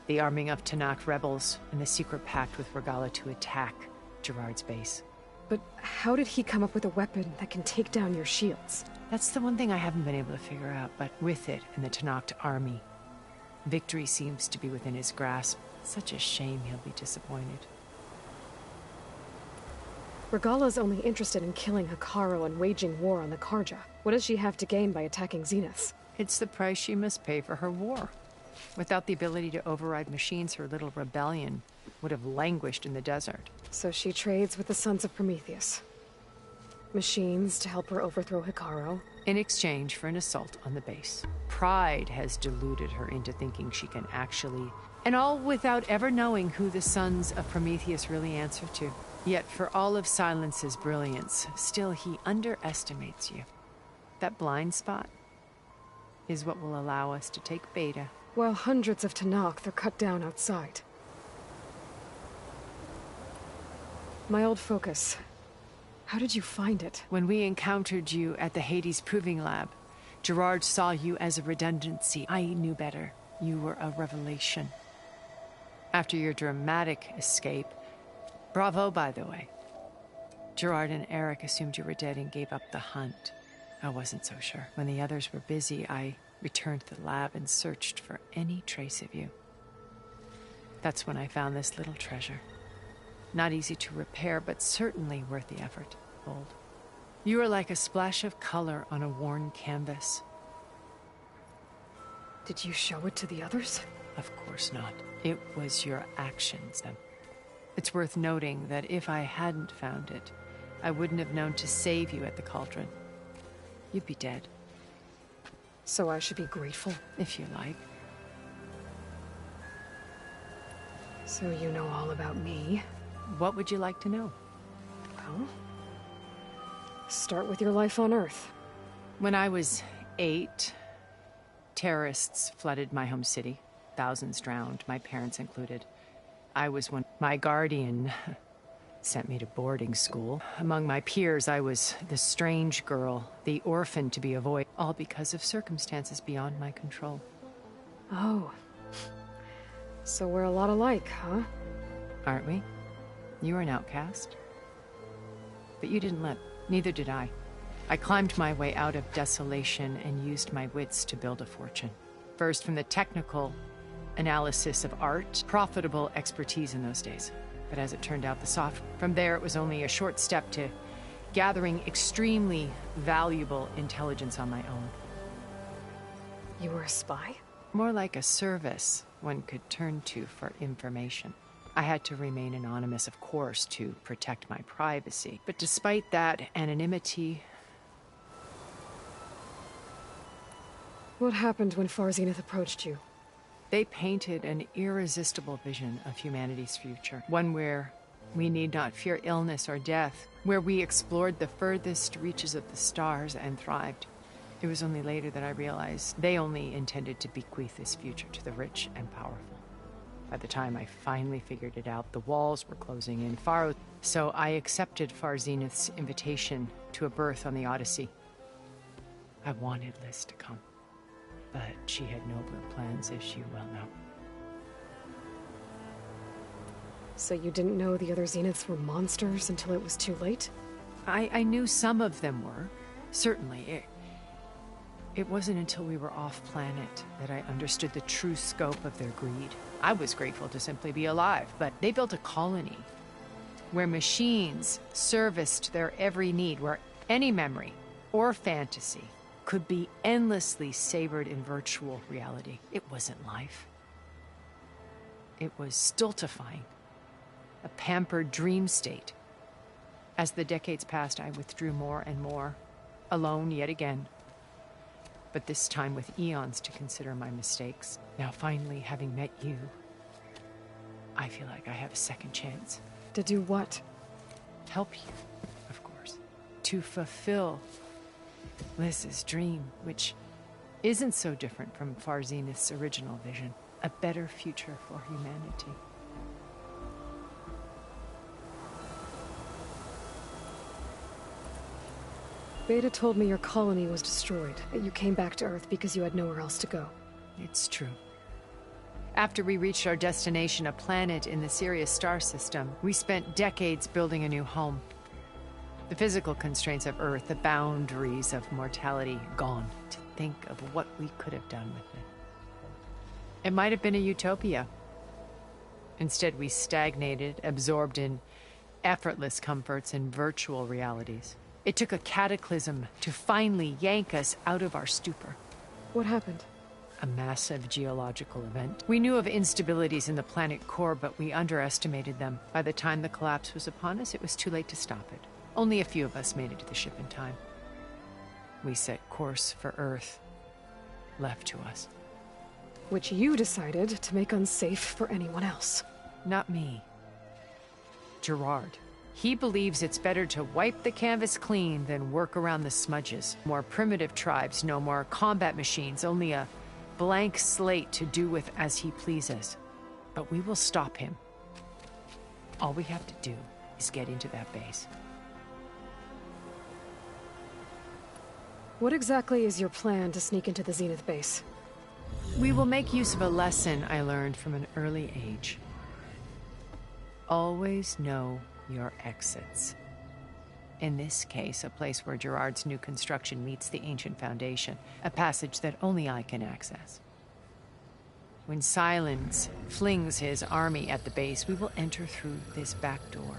the arming of Tanakh rebels, and the secret pact with Regala to attack Gerard's base. But how did he come up with a weapon that can take down your shields? That's the one thing I haven't been able to figure out, but with it and the Tanakh army, victory seems to be within his grasp. Such a shame he'll be disappointed. Regala's only interested in killing Hekarro and waging war on the Karja. What does she have to gain by attacking Zenith? It's the price she must pay for her war. Without the ability to override machines, her little rebellion would have languished in the desert. So she trades with the Sons of Prometheus. Machines to help her overthrow Hekarro. In exchange for an assault on the base. Pride has deluded her into thinking she can actually... And all without ever knowing who the Sons of Prometheus really answer to. Yet for all of Silence's brilliance, still he underestimates you. That blind spot is what will allow us to take Beta. While hundreds of Tanakh are cut down outside. My old focus. How did you find it? When we encountered you at the Hades Proving Lab, Gerard saw you as a redundancy. I knew better. You were a revelation. After your dramatic escape, bravo, by the way. Gerard and Eric assumed you were dead and gave up the hunt. I wasn't so sure. When the others were busy, I returned to the lab and searched for any trace of you. That's when I found this little treasure. Not easy to repair, but certainly worth the effort. Old. You are like a splash of color on a worn canvas. Did you show it to the others? Of course not. It was your actions. It's worth noting that if I hadn't found it, I wouldn't have known to save you at the Cauldron. You'd be dead. So I should be grateful? If you like. So you know all about me? What would you like to know? Well, start with your life on Earth. When I was 8, terrorists flooded my home city. Thousands drowned, my parents included. I was one. My guardian sent me to boarding school. Among my peers, I was the strange girl, the orphan to be avoided, all because of circumstances beyond my control. Oh. So we're a lot alike, huh? Aren't we? You were an outcast. But you didn't let. Neither did I. I climbed my way out of desolation and used my wits to build a fortune. First from the technical analysis of art, profitable expertise in those days. But as it turned out, the soft. From there, it was only a short step to gathering extremely valuable intelligence on my own. You were a spy? More like a service one could turn to for information. I had to remain anonymous, of course, to protect my privacy. But despite that anonymity... What happened when Far Zenith approached you? They painted an irresistible vision of humanity's future. One where we need not fear illness or death. Where we explored the furthest reaches of the stars and thrived. It was only later that I realized they only intended to bequeath this future to the rich and powerful. By the time I finally figured it out, the walls were closing in. So I accepted Far Zenith's invitation to a berth on the Odyssey. I wanted Liz to come, but she had nobler plans, as you well know. So you didn't know the other Zeniths were monsters until it was too late? I knew some of them were. Certainly. It wasn't until we were off-planet that I understood the true scope of their greed. I was grateful to simply be alive, but they built a colony where machines serviced their every need, where any memory or fantasy could be endlessly savored in virtual reality. It wasn't life. It was stultifying, a pampered dream state. As the decades passed, I withdrew more and more, alone yet again. But this time with eons to consider my mistakes. Now finally, having met you, I feel like I have a second chance. To do what? Help you, of course. To fulfill Liz's dream, which isn't so different from Far Zenith's original vision. A better future for humanity. Beta told me your colony was destroyed, that you came back to Earth because you had nowhere else to go. It's true. After we reached our destination, a planet in the Sirius star system, we spent decades building a new home. The physical constraints of Earth, the boundaries of mortality, gone. To think of what we could have done with it. It might have been a utopia. Instead, we stagnated, absorbed in effortless comforts and virtual realities. It took a cataclysm to finally yank us out of our stupor. What happened? A massive geological event. We knew of instabilities in the planet core, but we underestimated them. By the time the collapse was upon us, it was too late to stop it. Only a few of us made it to the ship in time. We set course for Earth, left to us. Which you decided to make unsafe for anyone else. Not me. Gerard. He believes it's better to wipe the canvas clean than work around the smudges. More primitive tribes, no more combat machines, only a blank slate to do with as he pleases. But we will stop him. All we have to do is get into that base. What exactly is your plan to sneak into the Zenith base? We will make use of a lesson I learned from an early age. Always know your exits. In this case, a place where Gerard's new construction meets the ancient foundation, a passage that only I can access. When Silence flings his army at the base, we will enter through this back door,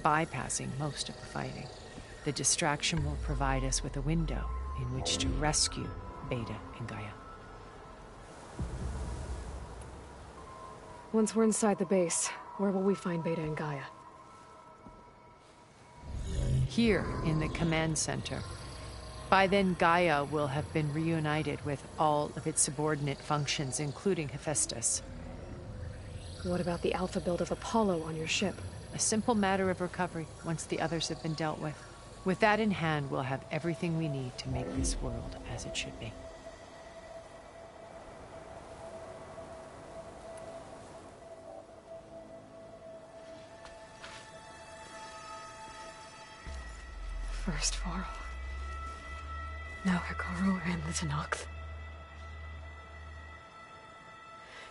bypassing most of the fighting. The distraction will provide us with a window in which to rescue Beta and Gaia. Once we're inside the base, Where will we find Beta and Gaia? Here, in the command center. By then, Gaia will have been reunited with all of its subordinate functions, including Hephaestus. What about the alpha build of Apollo on your ship? A simple matter of recovery, once the others have been dealt with. With that in hand, we'll have everything we need to make this world as it should be. First Varl. Now Hikaru and the Tenakth.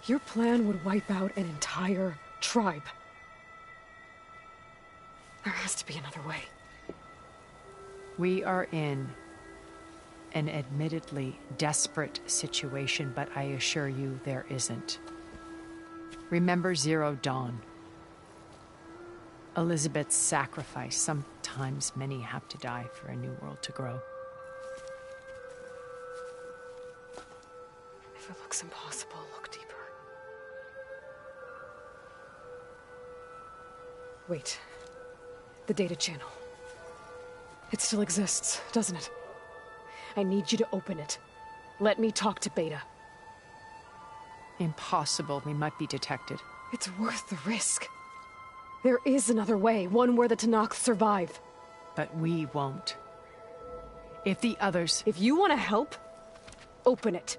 Your plan would wipe out an entire tribe. There has to be another way. We are in an admittedly desperate situation, but I assure you there isn't. Remember Zero Dawn. Elizabeth's sacrifice. Sometimes many have to die for a new world to grow. If it looks impossible, look deeper. Wait. The data channel. It still exists, doesn't it? I need you to open it. Let me talk to Beta. Impossible. We might be detected. It's worth the risk. There is another way, one where the Tenakth survive. But we won't. If the others... If you want to help, open it.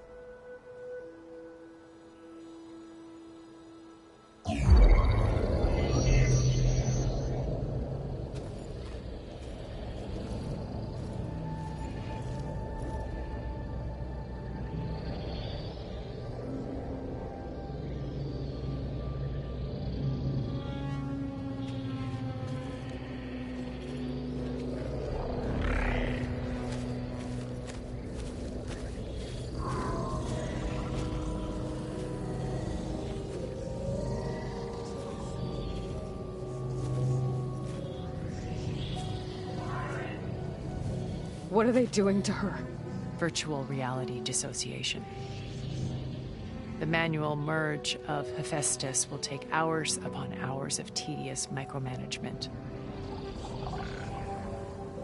What are they doing to her? Virtual reality dissociation. The manual merge of Hephaestus will take hours upon hours of tedious micromanagement.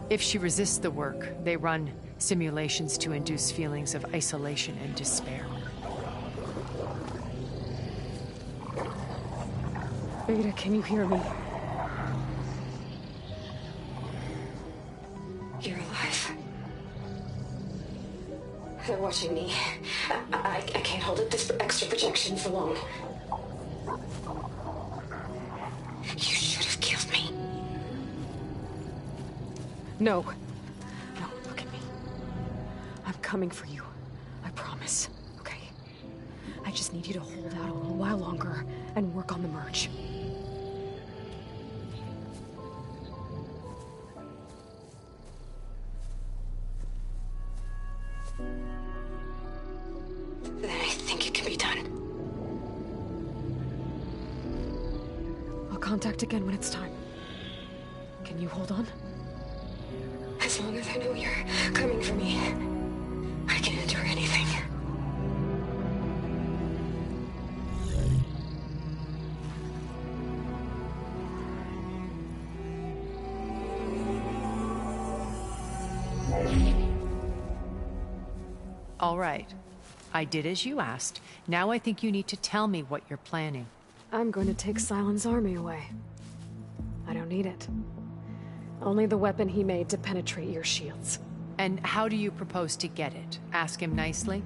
If she resists the work, they run simulations to induce feelings of isolation and despair. Beta, can you hear me? You're alive. They're watching me. I can't hold up this extra projection for long. You should have killed me. No. No, look at me. I'm coming for you. I promise. Okay? I just need you to hold out a little while longer and work on the merge. Then I think it can be done. I'll contact again when it's time. Can you hold on? As long as I know you're coming for me, I can endure anything. All right. I did as you asked. Now I think you need to tell me what you're planning. I'm going to take Sylens' army away. I don't need it. Only the weapon he made to penetrate your shields. And how do you propose to get it? Ask him nicely?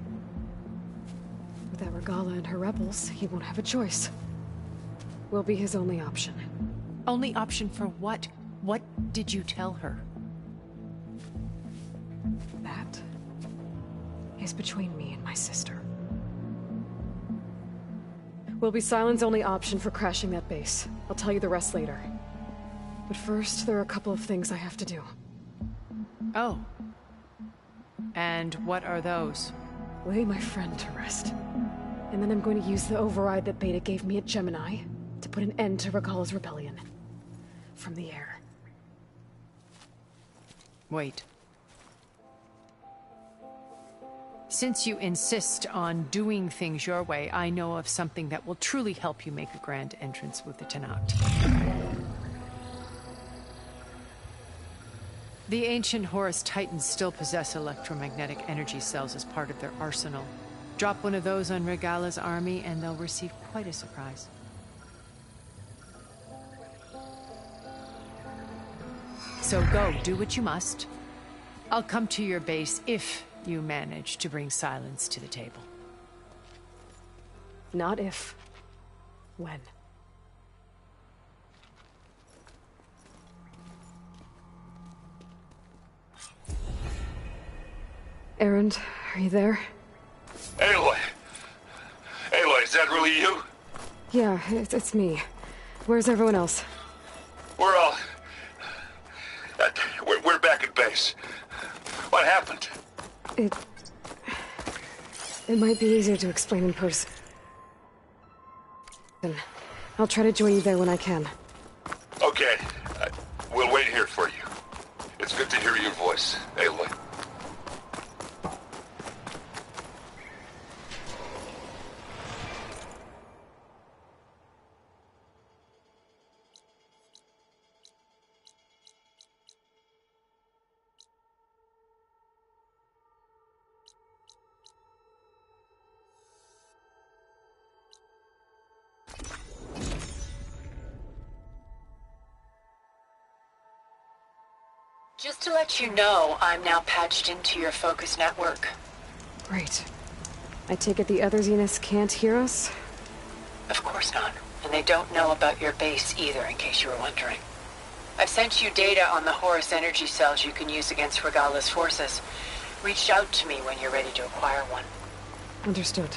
Without Regala and her rebels, he won't have a choice. We'll be his only option. Only option for what? What did you tell her? That is between me and my sister. Will be Sylens' only option for crashing that base. I'll tell you the rest later. But first, there are a couple of things I have to do. Oh. And what are those? Lay my friend to rest. And then I'm going to use the override that Beta gave me at Gemini to put an end to Regala's rebellion. From the air. Wait. Since you insist on doing things your way, I know of something that will truly help you make a grand entrance with the Tenat. The ancient Horus Titans still possess electromagnetic energy cells as part of their arsenal. Drop one of those on Regala's army and they'll receive quite a surprise. So go, do what you must. I'll come to your base if you manage to bring silence to the table. Not if. When. Erend, are you there? Aloy! Aloy, is that really you? Yeah, it's me. Where's everyone else? We're all... We're back at base. What happened? It might be easier to explain in person. I'll try to join you there when I can. Okay. We'll wait here for you. It's good to hear your voice, Aloy. Just to let you know, I'm now patched into your focus network. Great. I take it the other Zeniths can't hear us? Of course not. And they don't know about your base either, in case you were wondering. I've sent you data on the Horus energy cells you can use against Regala's forces. Reach out to me when you're ready to acquire one. Understood.